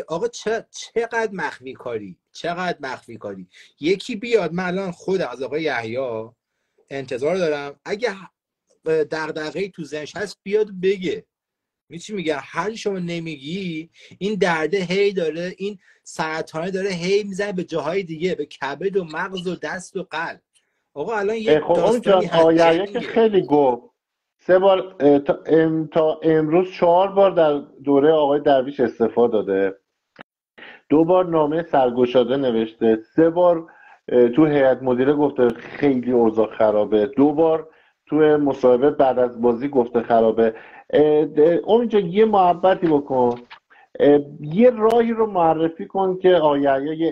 آقا چقدر مخفی کاری یکی بیاد. من الان خودم از آقای یحیی انتظار دارم اگه دغدغه‌ای تو ذهنش هست بیاد بگه. چی میگه؟ هر شما نمیگی این درده هی داره، این سرطانه داره هی میزنه به جاهای دیگه، به کبد و مغز و دست و قلب. آقا الان یه داستانی هست که خیلی گفت 3 بار تا امروز 4 بار در دوره آقای درویش استعفا داده، 2 بار نامه سرگشاده نوشته، 3 بار تو هیئت مدیره گفته خیلی اوضاع خرابه، 2 بار تو مصاحبه بعد از بازی گفته خرابه. اونجا یه محبتی بکن، یه راهی رو معرفی کن که آیا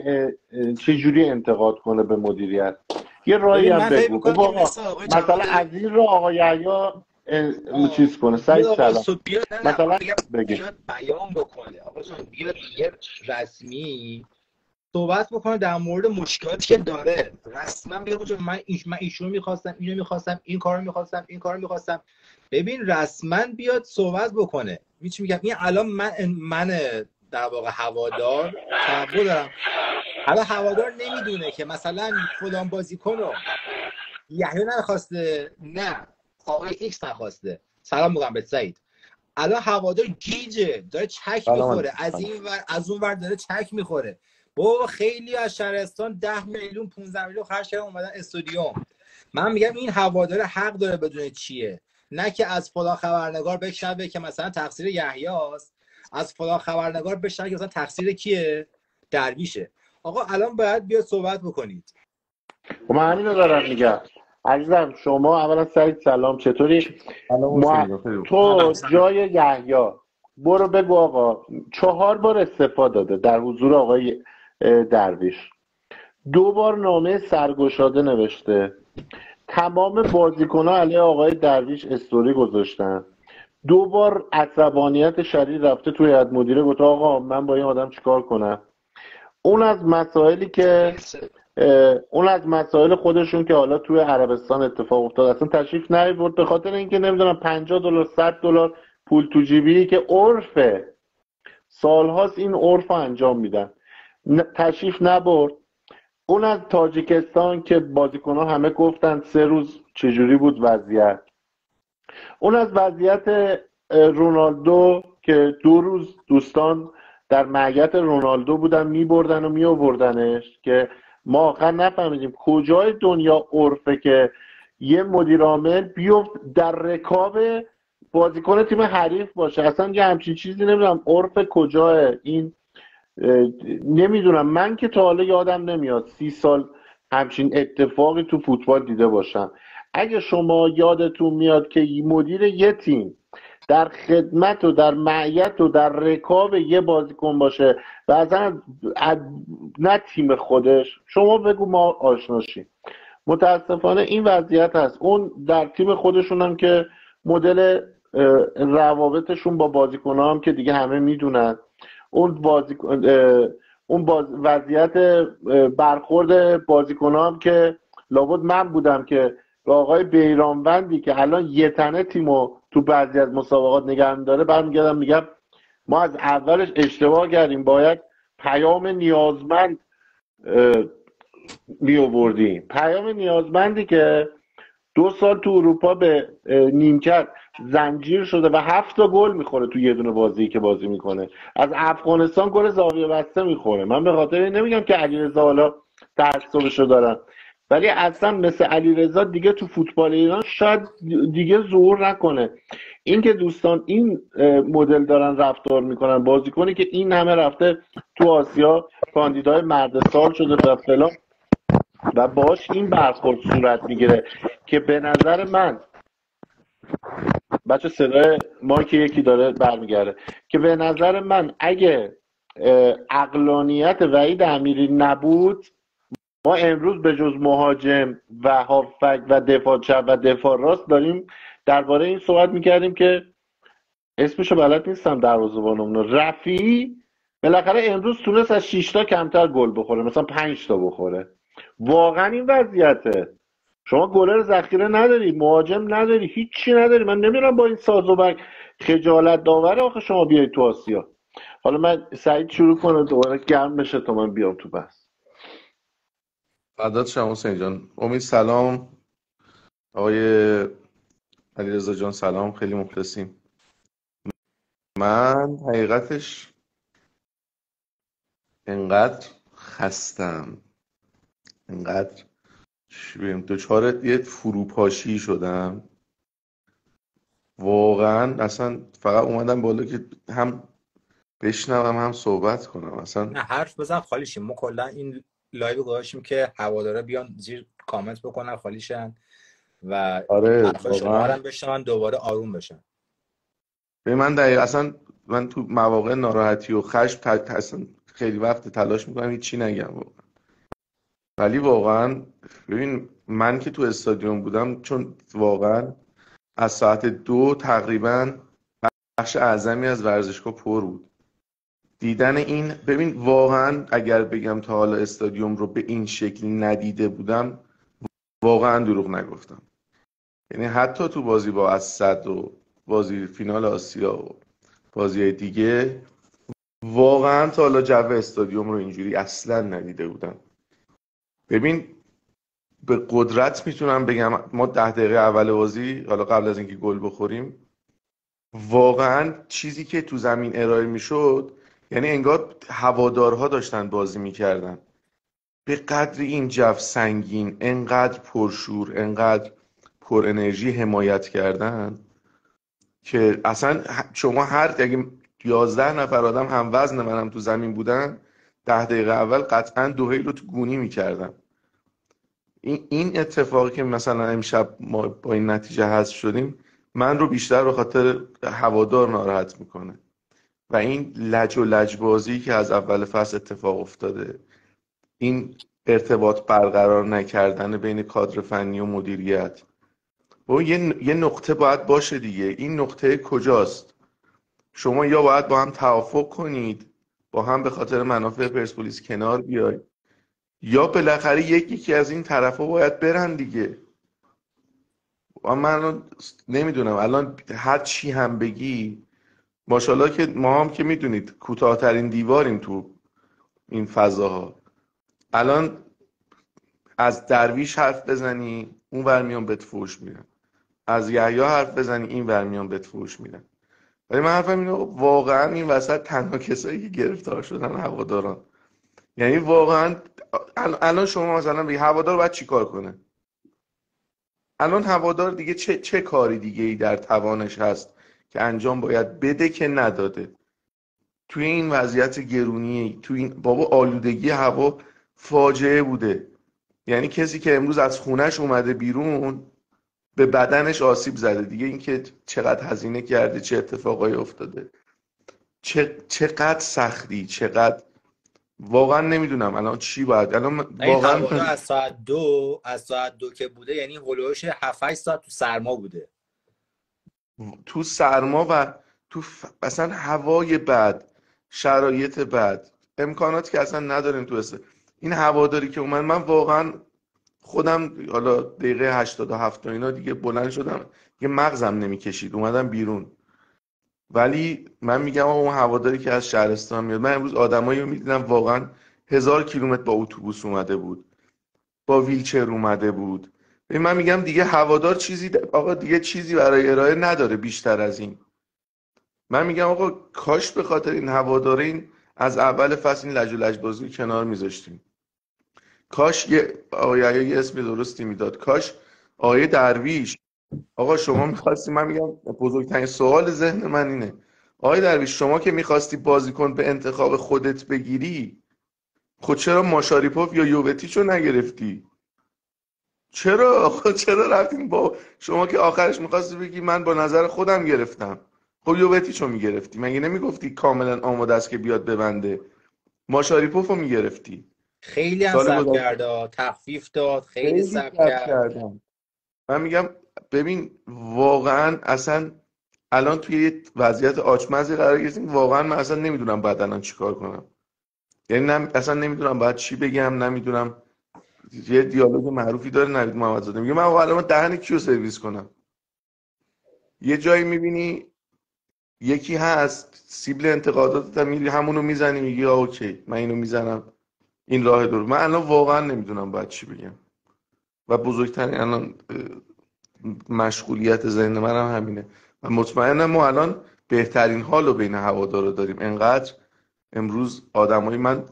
چه جوری انتقاد کنه به مدیریت. یه راهی ببین هم من فکر بگو میکنم که آقا، مثل آقای مثلا جوادی از این راه آقا یحیی چیز کنه، بیاد سعید آقا سلام بیاد نه مثلا بگم بگه. بیاد بیان بکنه آقا جان، بیاد یه رسمی صحبت بکنه در مورد مشکلاتی که داره، رسما بیاد بگه من ایشونو میخواستم، اینو میخواستم، این کارو میخواستم، این کارو میخواستم. ببین رسما بیاد صحبت بکنه. چی میگم، این الان من در واقع هوادار تنوع دارم. حالا هوادار نمیدونه که مثلا فلان بازیکنو یحیی نخواسته، نه آقای ایکس نخواسته. سلام میگم به سعید. الان هوادار گیجه، داره چک میخوره از این ور از اون ور، داره چک میخوره. بابا خیلی از شهرستان 10 میلیون 15 میلیون خرج کردن اومدن استادیوم. من میگم این هوادار حق داره بدونه چیه، نه که از فلان خبرنگار بشنوه که مثلا تقصیر یحیی است، از فلان خبرنگار بشنوه که مثلا تقصیر کیه، درویشه. آقا الان باید بیاد صحبت بکنید. خب من همین رو دارم میگم عزیزم. شما اولا سعید سلام، چطوری؟ تو جای یحیی برو بگو آقا 4 بار استعفا داده در حضور آقای درویش، 2 بار نامه سرگشاده نوشته، تمام بازیکن‌ها علیه آقای درویش استوری گذاشتن، 2 بار عصبانیت شدید رفته توی هیئت مدیره گفته آقا من با این آدم چیکار کنم. اون از مسائل خودشون که حالا توی عربستان اتفاق افتاد اصلا تشریف نیاورد، به خاطر اینکه نمیدونم $50 $100 پول تو جیبی که عرفه، سالهاست این عرف رو انجام میدن، تشریف نبرد. اون از تاجیکستان که بازیکن‌ها همه گفتن 3 روز چجوری بود وضعیت. اون از وضعیت رونالدو که 2 روز دوستان در معیت رونالدو بودن میبردن و میآوردنش که ما آخر نفهمیدیم کجای دنیا عرفه که یه مدیر عامل بیفت در رکاب بازیکن تیم حریف باشه. اصلا یه همچین چیزی نمیدونم عرف کجاه این. نمیدونم، من که تا حالا یادم نمیاد 30 سال همچین اتفاقی تو فوتبال دیده باشم. اگه شما یادتون میاد که مدیر یه تیم در خدمت و در معیت و در رکاب یه بازیکن باشه و اصلا نه تیم خودش، شما بگو ما آشناشیم. متاسفانه این وضعیت هست. اون در تیم خودشون هم که مدل روابطشون با بازیکن‌ها هم که دیگه همه میدونن، وضعیت برخورد بازیکن‌ها هم که لابد من بودم که به آقای بیرانوندی که الان یه تنه تیمو تو بعضی از مسابقات نگه داره برمیگردم میگم ما از اولش اشتباه کردیم، باید پیام نیازمند میآوردیم. پیام نیازمندی که 2 سال تو اروپا به نیمکت زنجیر شده و 7 تا گل میخوره تو یه دونه بازی که بازی میکنه. از افغانستان گل زاویه بسته میخوره. من به خاطر این نمیگم که علیرضا حالا تعصبشو دارن، ولی اصلا مثل علیرضا دیگه تو فوتبال ایران شاید دیگه ظهور نکنه. این که دوستان این مدل دارن رفتار میکنن، بازیکنی که این همه رفته تو آسیا کاندیدای مرد سال شده و فلان و باش این برخورد صورت میگیره که به نظر من، بچه صدای ما که یکی داره برمیگرده، که به نظر من اگه عقلانیت وحید امیری نبود ما امروز به جز مهاجم و هافک و دفاع چپ و دفاع راست داریم درباره این صحبت میکردیم که اسمشو بلد نیستم دروازه‌بانمون رفیعی بالاخره امروز تونست از 6 تا کمتر گل بخوره، مثلا 5 تا بخوره. واقعا این وضعیته. شما گلر ذخیره نداری، مهاجم نداری، هیچی نداری. من نمیدونم با این ساز و برگ خجالت داوره آخه شما بیاید تو آسیا. حالا من سعید شروع کنه دوباره گرم بشه تا من بیام تو بحث. فدات شم حسین جان. امید سلام، آقای علیرضا جان سلام، خیلی مخلصیم. من حقیقتش انقدر خستم، انقدر دچار یه فروپاشی شدم واقعا. اصلا فقط اومدم بالا که هم بشنوم هم صحبت کنم. اصلا نه حرف بزن خالی شیم. ما کلا این لایو گذاشتیم که هوادارا بیان زیر کامنت بکنن خالی شن و آره حرف شما رو هم بشنون دوباره آروم بشن. به من دقیقا اصلا من تو مواقع ناراحتی و خشم اصلا خیلی وقت تلاش میکنم هیچی نگم. ولی واقعا ببین من که تو استادیوم بودم، چون واقعا از ساعت 2 تقریبا بخش اعظمی از ورزشگاه پر بود. دیدن این، ببین واقعا اگر بگم تا حالا استادیوم رو به این شکل ندیده بودم واقعا دروغ نگفتم. یعنی حتی تو بازی با اسد و بازی فینال آسیا و بازی دیگه واقعا تا حالا جو استادیوم رو اینجوری اصلا ندیده بودم. ببین به قدرت میتونم بگم ما 10 دقیقه اول بازی، حالا قبل از اینکه گل بخوریم، واقعا چیزی که تو زمین ارائه میشد، یعنی انگار هوادارها داشتن بازی میکردن. به قدر این جو سنگین، انقدر پرشور، انقدر پر انرژی حمایت کردن که اصلا شما اگه 11 نفر آدم هم وزن منم تو زمین بودن 10 دقیقه اول قطعا دوهیل رو تو گونی میکردم. این اتفاقی که مثلا امشب ما با این نتیجه حذف شدیم من رو بیشتر به خاطر هوادار ناراحت میکنه و این لج و لجبازی که از اول فصل اتفاق افتاده، این ارتباط برقرار نکردن بین کادر فنی و مدیریت. و یه نقطه باید باشه دیگه. این نقطه کجاست؟ شما یا باید با هم توافق کنید، با هم به خاطر منافع پرسپولیس کنار بیاید، یا بالاخره یکی از این طرفا باید برن دیگه. من نمیدونم الان هر چی هم بگی، ماشاءالله که ما هم که میدونید کوتاهترین دیواریم تو این فضاها. الان از درویش حرف بزنی اون ور میان بهت فوش میدن، از یحیی حرف بزنی این ور میان بهت فوش میدن. ولی من حرفم اینه واقعا این وسط تنها کسایی که گرفتار شدن هواداران. یعنی واقعا الان شما مثلا به هوادار باید چی کار کنه؟ الان هوادار دیگه چه کاری دیگه ای در توانش هست که انجام باید بده که نداده؟ توی این وضعیت گرونی، توی این بابا آلودگی هوا فاجعه بوده. یعنی کسی که امروز از خونش اومده بیرون به بدنش آسیب زده دیگه. اینکه چقدر هزینه کرده، چه اتفاقایی افتاده، چقدر سختی، چقدر واقعا نمیدونم الان چی باید الان این واقعا هوادار از ساعت 2 که بوده، یعنی هلوش 7-8 ساعت تو سرما بوده. تو سرما و تو اصلا هوای بد، شرایط بد، امکاناتی که اصلا نداریم تو این هواداری که اومد. من واقعا خودم حالا دقیقه 87 و اینا دیگه بلند شدم، دیگه مغزم نمیکشید اومدم بیرون. ولی من میگم اون هواداری که از شهرستان میاد، من امروز آدمایی رو میدیدم واقعا 1000 کیلومتر با اتوبوس اومده بود، با ویلچر اومده بود. من میگم دیگه هوادار آقا دیگه چیزی برای ارائه نداره بیشتر از این. من میگم آقا کاش به خاطر این هوادارین از اول فصل این لج و لجبازی کنار میذاشتیم. کاش یه اسم درستی میداد. کاش آیه درویش، آقا شما میخواستی، من میگم بزرگترین سوال ذهن من اینه، آقای درویش شما که میخواستی بازیکن به انتخاب خودت بگیری، خود چرا ماشاریپوف یا یووتیچو نگرفتی؟ چرا رفتین با شما که آخرش میخواستی بگی من با نظر خودم گرفتم؟ خب یووتیچو میگرفتی، مگه نمیگفتی کاملا آماده است که بیاد ببنده؟ ماشاریپوفو میگرفتی. خیلی هم سال صبر گذشته کرد، تخفیف داد، خیلی خیلی صبر صبر کرد. کردم. من میگم ببین واقعا اصلا الان توی یه وضعیت آچمزی قرار گرفتیم. واقعا من اصلا نمیدونم بعد الان چیکار کنم. یعنی اصلا نمیدونم باید چی بگم. نمیدونم. یه دیالوگ معروفی داره نوید محمدزاده، میگه من الان دهن کیو سرویس کنم؟ یه جایی میبینی یکی هست سیبل انتقادات میری همونو میزنی، میگی اوکی من اینو میزنم، این راه دور. من الان واقعا نمیدونم باید چی بگم و بزرگترین الان مشغولیت ذهن منم همینه. و مطمئنم ما الان بهترین حال رو بین هوادارا داریم. انقدر امروز آدمای من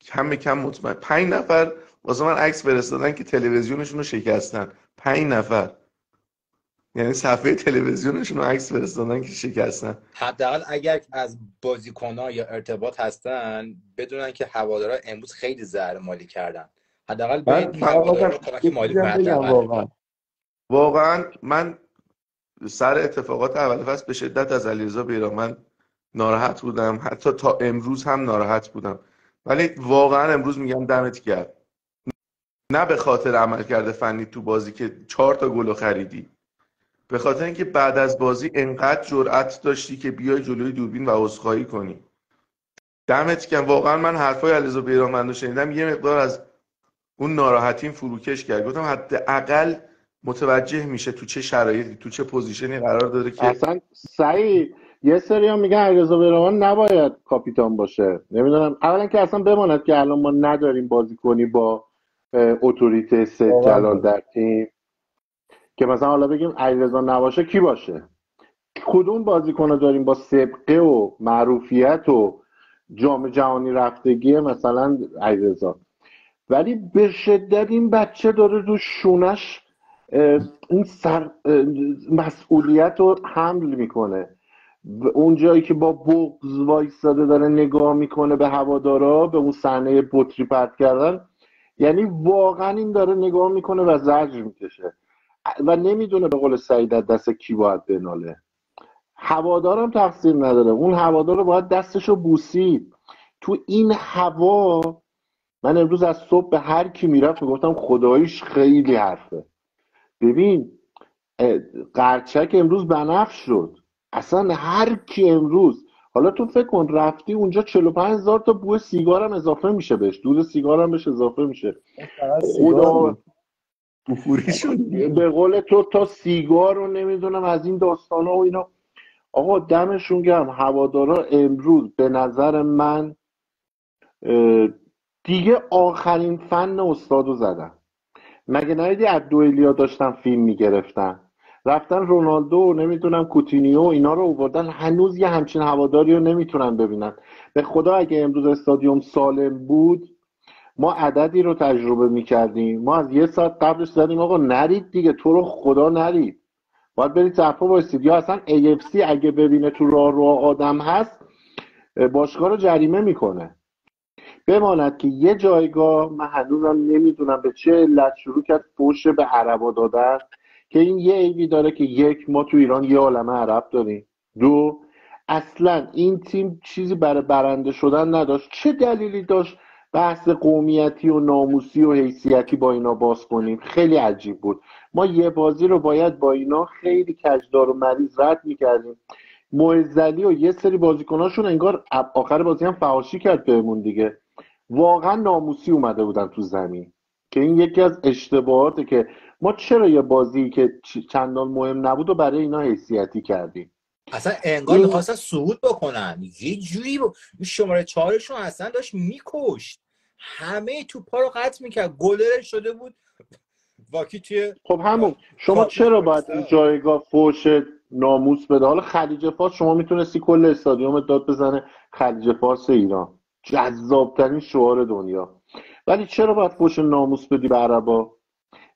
کم به کم مطمئن 5 نفر واسه من عکس فرستادن که تلویزیونشون رو شکستن. 5 نفر، یعنی صفحه تلویزیونشون رو عکس فرستادن که شکستن. حداقل اگر از بازیکن‌ها یا ارتباط هستن بدونن که هوادارا امروز خیلی زهر مالی کردن. حداقل من برید این فقط هوادارا خواستم رو کمک یه مالی چیزی کنید هم بگم. حداقل. واقعا من سر اتفاقات اول فصل به شدت از علیرضا بیرانوند ناراحت بودم، حتی تا امروز هم ناراحت بودم. ولی واقعا امروز میگم دمت گرم. نه به خاطر عملکرد فنی تو بازی که 4 تا گل خریدی، به خاطر اینکه بعد از بازی انقدر جرأت داشتی که بیای جلوی دوربین و عذرخواهی کنی. دمت گرم. واقعا من حرفای علیرضا بیرانوند رو شنیدم، یه مقدار از اون ناراحتیم فروکش کرد. گفتم حداقل متوجه میشه تو چه شرایطی، تو چه پوزیشنی قرار داره که اصلا سعید یه سری هم میگن علیرضا بیرانوند نباید کاپیتان باشه. نمیدونم، اولا که اصلا بماند که الان ما نداریم بازیکنی با اتوریته سید جلال در تیم که مثلا حالا بگیم علیرضا نباشه کی باشه. کدوم بازیکنو داریم با سابقه و معروفیت و جام جهانی رفتگی مثلا علیرضا؟ ولی به شدت این بچه داره رو شونش این مسئولیت رو حمل میکنه. اون جایی که با بغض وایستاده داره نگاه میکنه به هوادارا، به اون صحنه بطری پرت کردن، یعنی واقعا این داره نگاه میکنه و زجر میکشه و نمیدونه به قول سعید دست کی باید بناله. هوادارم تقصیر نداره، اون هوادار رو باید دستشو بوسید. تو این هوا من امروز از صبح به هر کی میرفت میگفتم خداییش خیلی حرفه. ببین قرچک امروز بنفش شد، اصلا هر کی امروز، حالا تو فکر کن رفتی اونجا 45,000 تا بوی سیگار هم اضافه میشه بهش، دود سیگار هم بهش اضافه میشه. خدا بخوری شد به قول تو تا سیگار رو نمیدونم از این داستانا و اینا. آقا دمشون گرم هوادارا امروز به نظر من دیگه آخرین فن استادو زدن. مگه ندیدی از دوئلیا داشتن فیلم میگرفتن، رفتن رونالدو نمیدونم کوتینیو اینا رو آوردن، هنوز یه همچین هواداری رو نمیتونن ببینن. به خدا اگه امروز استادیوم سالم بود ما عددی رو تجربه میکردیم، ما از یه ساعت قبلش زدیم آقا نرید دیگه، تو رو خدا نرید، باید برید طرفا بایستید. یا اصلا AFC اگه ببینه تو راه رو آدم هست باشگاه رو جریمه میکنه. بماند که یه جایگاه من هنوزم نمیدونم به چه علت شروع کرد فوش به عربا دادن، که این یه عیبی داره که یک، ما تو ایران یه عالمه عرب داریم، دو، اصلا این تیم چیزی برای برنده شدن نداشت. چه دلیلی داشت بحث قومیتی و ناموسی و حیثیتی با اینا باز کنیم؟ خیلی عجیب بود. ما یه بازی رو باید با اینا خیلی کجدار و مریض رد میکردیم. معزلی و یه سری بازیکناشون انگار آخر بازی هم فحاشی کرد بهمون دیگه، واقعا ناموسی اومده بودن تو زمین، که این یکی از اشتباهاته که ما چرا یه بازی که چندان مهم نبود و برای اینا حیثیتی کردیم. اصلا انگار این میخواستن صعود بکنن یه جوری این شماره 4شون اصلا داشت میکشت، همه توپا رو قطع میکرد، گلر شده بود واکی توی خب همون شما کابین چرا باید این وایساد. جایگاه فوش ناموس بده؟ حالا خلیج فارس شما میتونستی کل استادیوم داد بزنه خلیج فارس ایران، جذابترین شعار دنیا، ولی چرا باید فوش ناموس بدی به عربا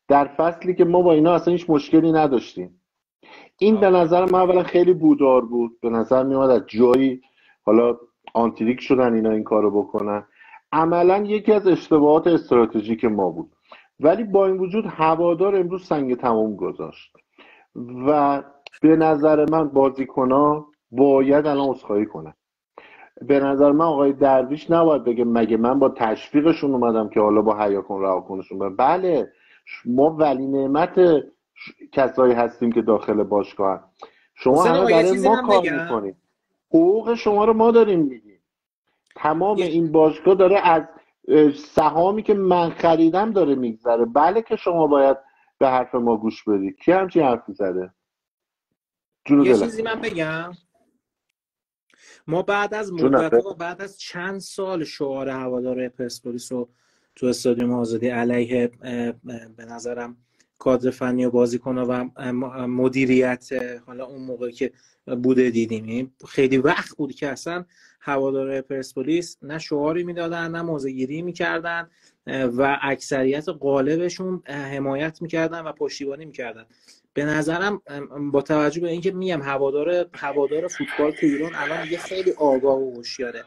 در فصلی که ما با اینا اصلا هیچ مشکلی نداشتیم؟ این به نظر من اولا خیلی بودار بود، به نظر میاد از جایی حالا آنتریک شدن اینا این کارو بکنن، عملا یکی از اشتباهات استراتژیک ما بود. ولی با این وجود هوادار امروز سنگ تمام گذاشت و به نظر من بازیکن‌ها باید الان عذرخواهی کنن. به نظر من آقای درویش نباید بگه مگه من با تشویقشون اومدم که حالا با حیا کن رها کنشون برم. بله ما ولی نعمت کسایی هستیم که داخل باشگاه، شما حسین همه آقا یه برای چیزی ما من کار بگم. میکنید، حقوق شما رو ما داریم میدیم. تمام یه این باشگاه داره از سهامی که من خریدم داره میگذره. بله که شما باید به حرف ما گوش بدید. کی همچین حرفی زده؟ جون یه دلم. چیزی من بگم. ما بعد از جون مدت و بعد از چند سال شعار هواداره پرسپولیس رو تو استادیوم آزادی علیه به نظرم کادر فنی و بازیکن‌ها و مدیریت حالا اون موقع که بوده دیدیم، خیلی وقت بود که اصلا هواداره پرسپولیس نه شعاری میدادن نه موضع‌گیری میکردن و اکثریت غالبشون حمایت میکردن و پشتیبانی میکردن. به نظرم با توجه به اینکه میگم هوادار فوتبال تو ایران الان دیگه خیلی آگاه و هوشیاره،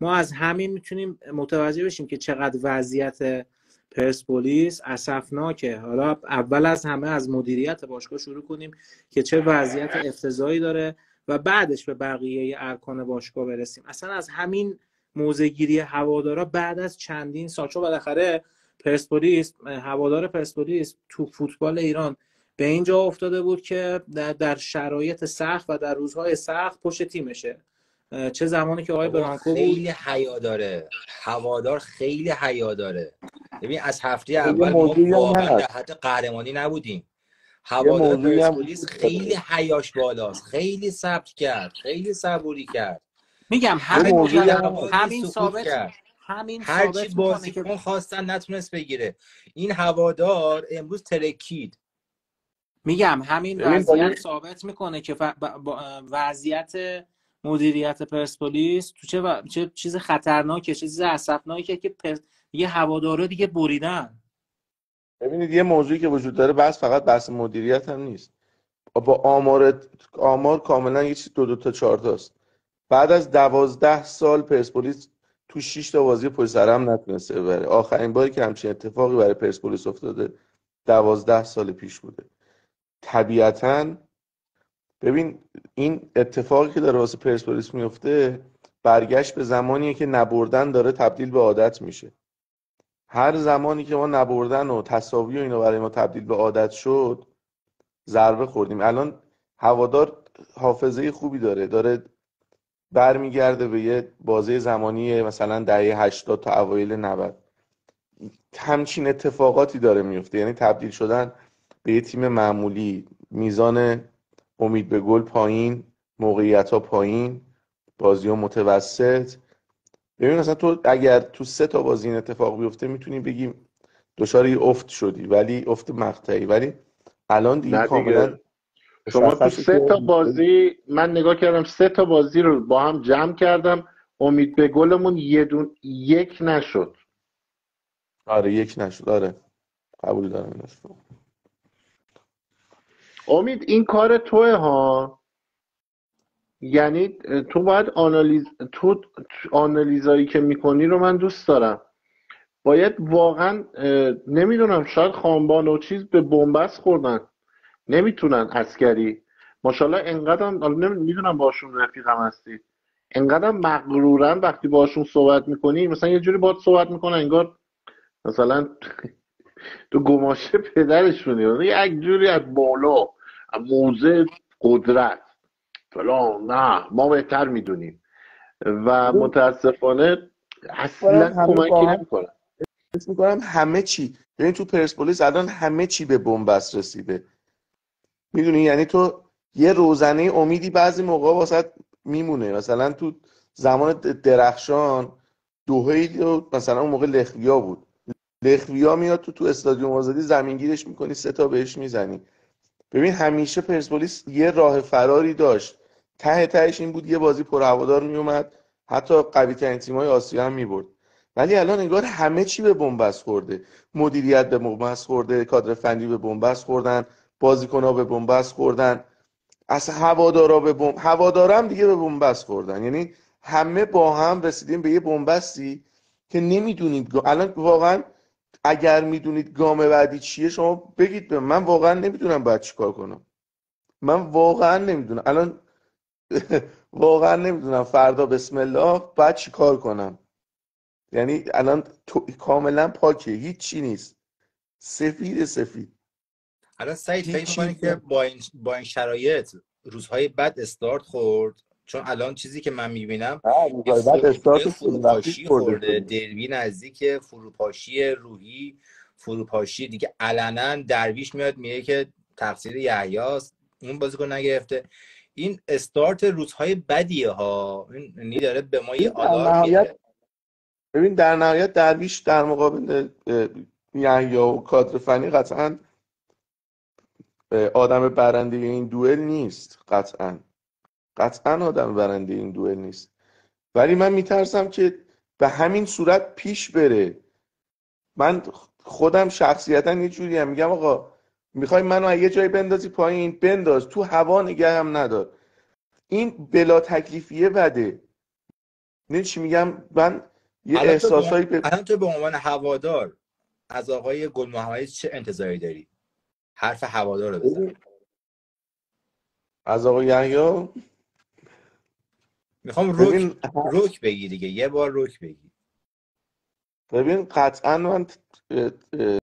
ما از همین میتونیم متوجه بشیم که چقدر وضعیت پرسپولیس اسفناکه. حالا اول از همه از مدیریت باشگاه شروع کنیم که چه وضعیت افتضاحی داره و بعدش به بقیه ارکان باشگاه برسیم. اصلا از همین موضع‌گیری هوادارا بعد از چندین سال، چون بالاخره پرسپولیس، هوادار پرسپولیس تو فوتبال ایران به اینجا افتاده بود که در شرایط سخت و در روزهای سخت پشت تیمشه. چه زمانی که آقای برانکو بود خیلی حیا داره هوادار، خیلی حیا داره. ببین از هفته یه اول ما موضوعی هم واقعا در هست حد قهرمانی نبودیم. یه هوادار موضوعی هم پرسپولیس وجود خیلی داره حیاش بالاست، خیلی صبر کرد، خیلی صبوری کرد، میگم یه هر موضوعی هم هست لحظاتی سکوت کرد، همین هرچی ثابت میکنه که بازیکن خواستن نتونست بگیره. این هوادار امروز ترکید. میگم همین ببین وضعیت ثابت میکنه که وضعیت مدیریت پرسپولیس تو چه چیز خطرناکه، چه چیز اسفناکه که یه هوادارا دیگه بریدن. ببینید یه موضوعی که وجود داره، بس فقط بحث مدیریت هم نیست. با آمار کاملا یه چیز دو تا چهار تاست. بعد از 12 سال پرسپولیس تو 6 تا بازی پشت سر هم نتونسته ببره. آخرین باری که همچین اتفاقی برای پرسپولیس افتاده 12 سال پیش بوده. طبیعتاً ببین این اتفاقی که داره واسه پرسپولیس میفته برگشت به زمانیه که نبردن داره تبدیل به عادت میشه. هر زمانی که ما نبردن و تساوی و اینا برای ما تبدیل به عادت شد ضربه خوردیم. الان هوادار حافظه خوبی داره برمیگرده به یه بازه زمانی مثلا دهه 80 تا اوایل 90. همچین اتفاقاتی داره میفته، یعنی تبدیل شدن به یه تیم معمولی، میزان امید به گل پایین، موقعیت ها پایین، بازی ها متوسط. ببین مثلا تو اگر تو 3 تا بازی این اتفاق بیفته میتونی بگیم دچار یه افت شدی، ولی افت مقطعی. ولی الان دیگه نه دیگه، کاملا شما تو مشخصه 3 که تا بازی من نگاه کردم، 3 تا بازی رو با هم جمع کردم، امید به گلمون یک نشد. آره یک نشد. آره قبول دارم اینو. امید این کار توه ها، یعنی تو باید آنالیزایی که میکنی رو من دوست دارم. باید واقعا نمیدونم، شاید خانبان و چیز به بنبست خوردن، نمیتونن عسکری ماشاءالله انقدرم، نمیدونم باشون رفیقم هستی، انقدرم مغرورن وقتی باشون صحبت میکنی، مثلا یه جوری باهات صحبت میکنن انگار مثلا تو گماشه پدرشونی، یک جوری از بالا، از موضع قدرت فلان، نه ما بهتر میدونیم و متاسفانه اصلا همه کمکی با هم نمیکنن. حس میکنم همه چی، ببین تو پرسپولیس الان همه چی به بنبست رسیده. میدونی یعنی تو یه روزنه امیدی بعضی موقع واسط میمونه. مثلا تو زمان درخشان دوهیل مثلا اون موقع لخویا بود، لخویا میاد تو استادیوم آزادی زمینگیرش میکنی 3 تا بهش میزنی. ببین همیشه پرسپولیس یه راه فراری داشت، ته تهش این بود یه بازی پر هوادار میومد، حتی قوی ترین تیم‌های آسیا هم میبرد. ولی الان انگار همه چی به بنبست خورده، مدیریت به بنبست خورده، کادر فنی به بنبست خوردن، بازیکن‌ها به بنبست خوردن، اصلا هوادارا هم دیگه به بنبست خوردن. یعنی همه با هم رسیدیم به یه بنبستی که نمیدونید الان واقعا. اگر میدونید گام بعدی چیه شما بگید به من واقعا نمیدونم باید چیکار کنم. من واقعا نمیدونم الان واقعا نمیدونم فردا بسم الله باید چیکار کنم. یعنی الان کاملا پاکه، هیچی نیست، سفید سفید، الان سعید فکر هیچی میکنی که با این شرایط روزهای بد استارت خورد؟ چون الان چیزی که من میبینم یه بعد یه استارتش خیلی وقتی فروپاشی خورده خورده، شده. دربی نزدیک، فروپاشی روحی، فروپاشی دیگه. علنا درویش میاد میگه که تقصیر یحیاست، اون بازیکن نگرفته. این استارت روزهای بدیه ها، این داره به ما یه در آلارم نهایت میده. ببین در نهایت درویش در مقابل یحیی و کادر فنی قطعا آدم برنده این دوئل نیست. قطعا آدم برنده این دوئل نیست. ولی من میترسم که به همین صورت پیش بره. من خودم شخصیتا یه جوری هم میگم آقا میخوای منو یه جایی بندازی پایین بنداز، تو هوا نگه هم ندار. این بلا تکلیفیه بده. نه چی میگم من یه احساسایی الان تو به عنوان هوادار از آقای گل محمدی چه انتظاری داری؟ حرف هوادار رو بزن. از آقای یحیی میخوام ببین روک بگی دیگه، یه بار روک بگی. ببین قطعا من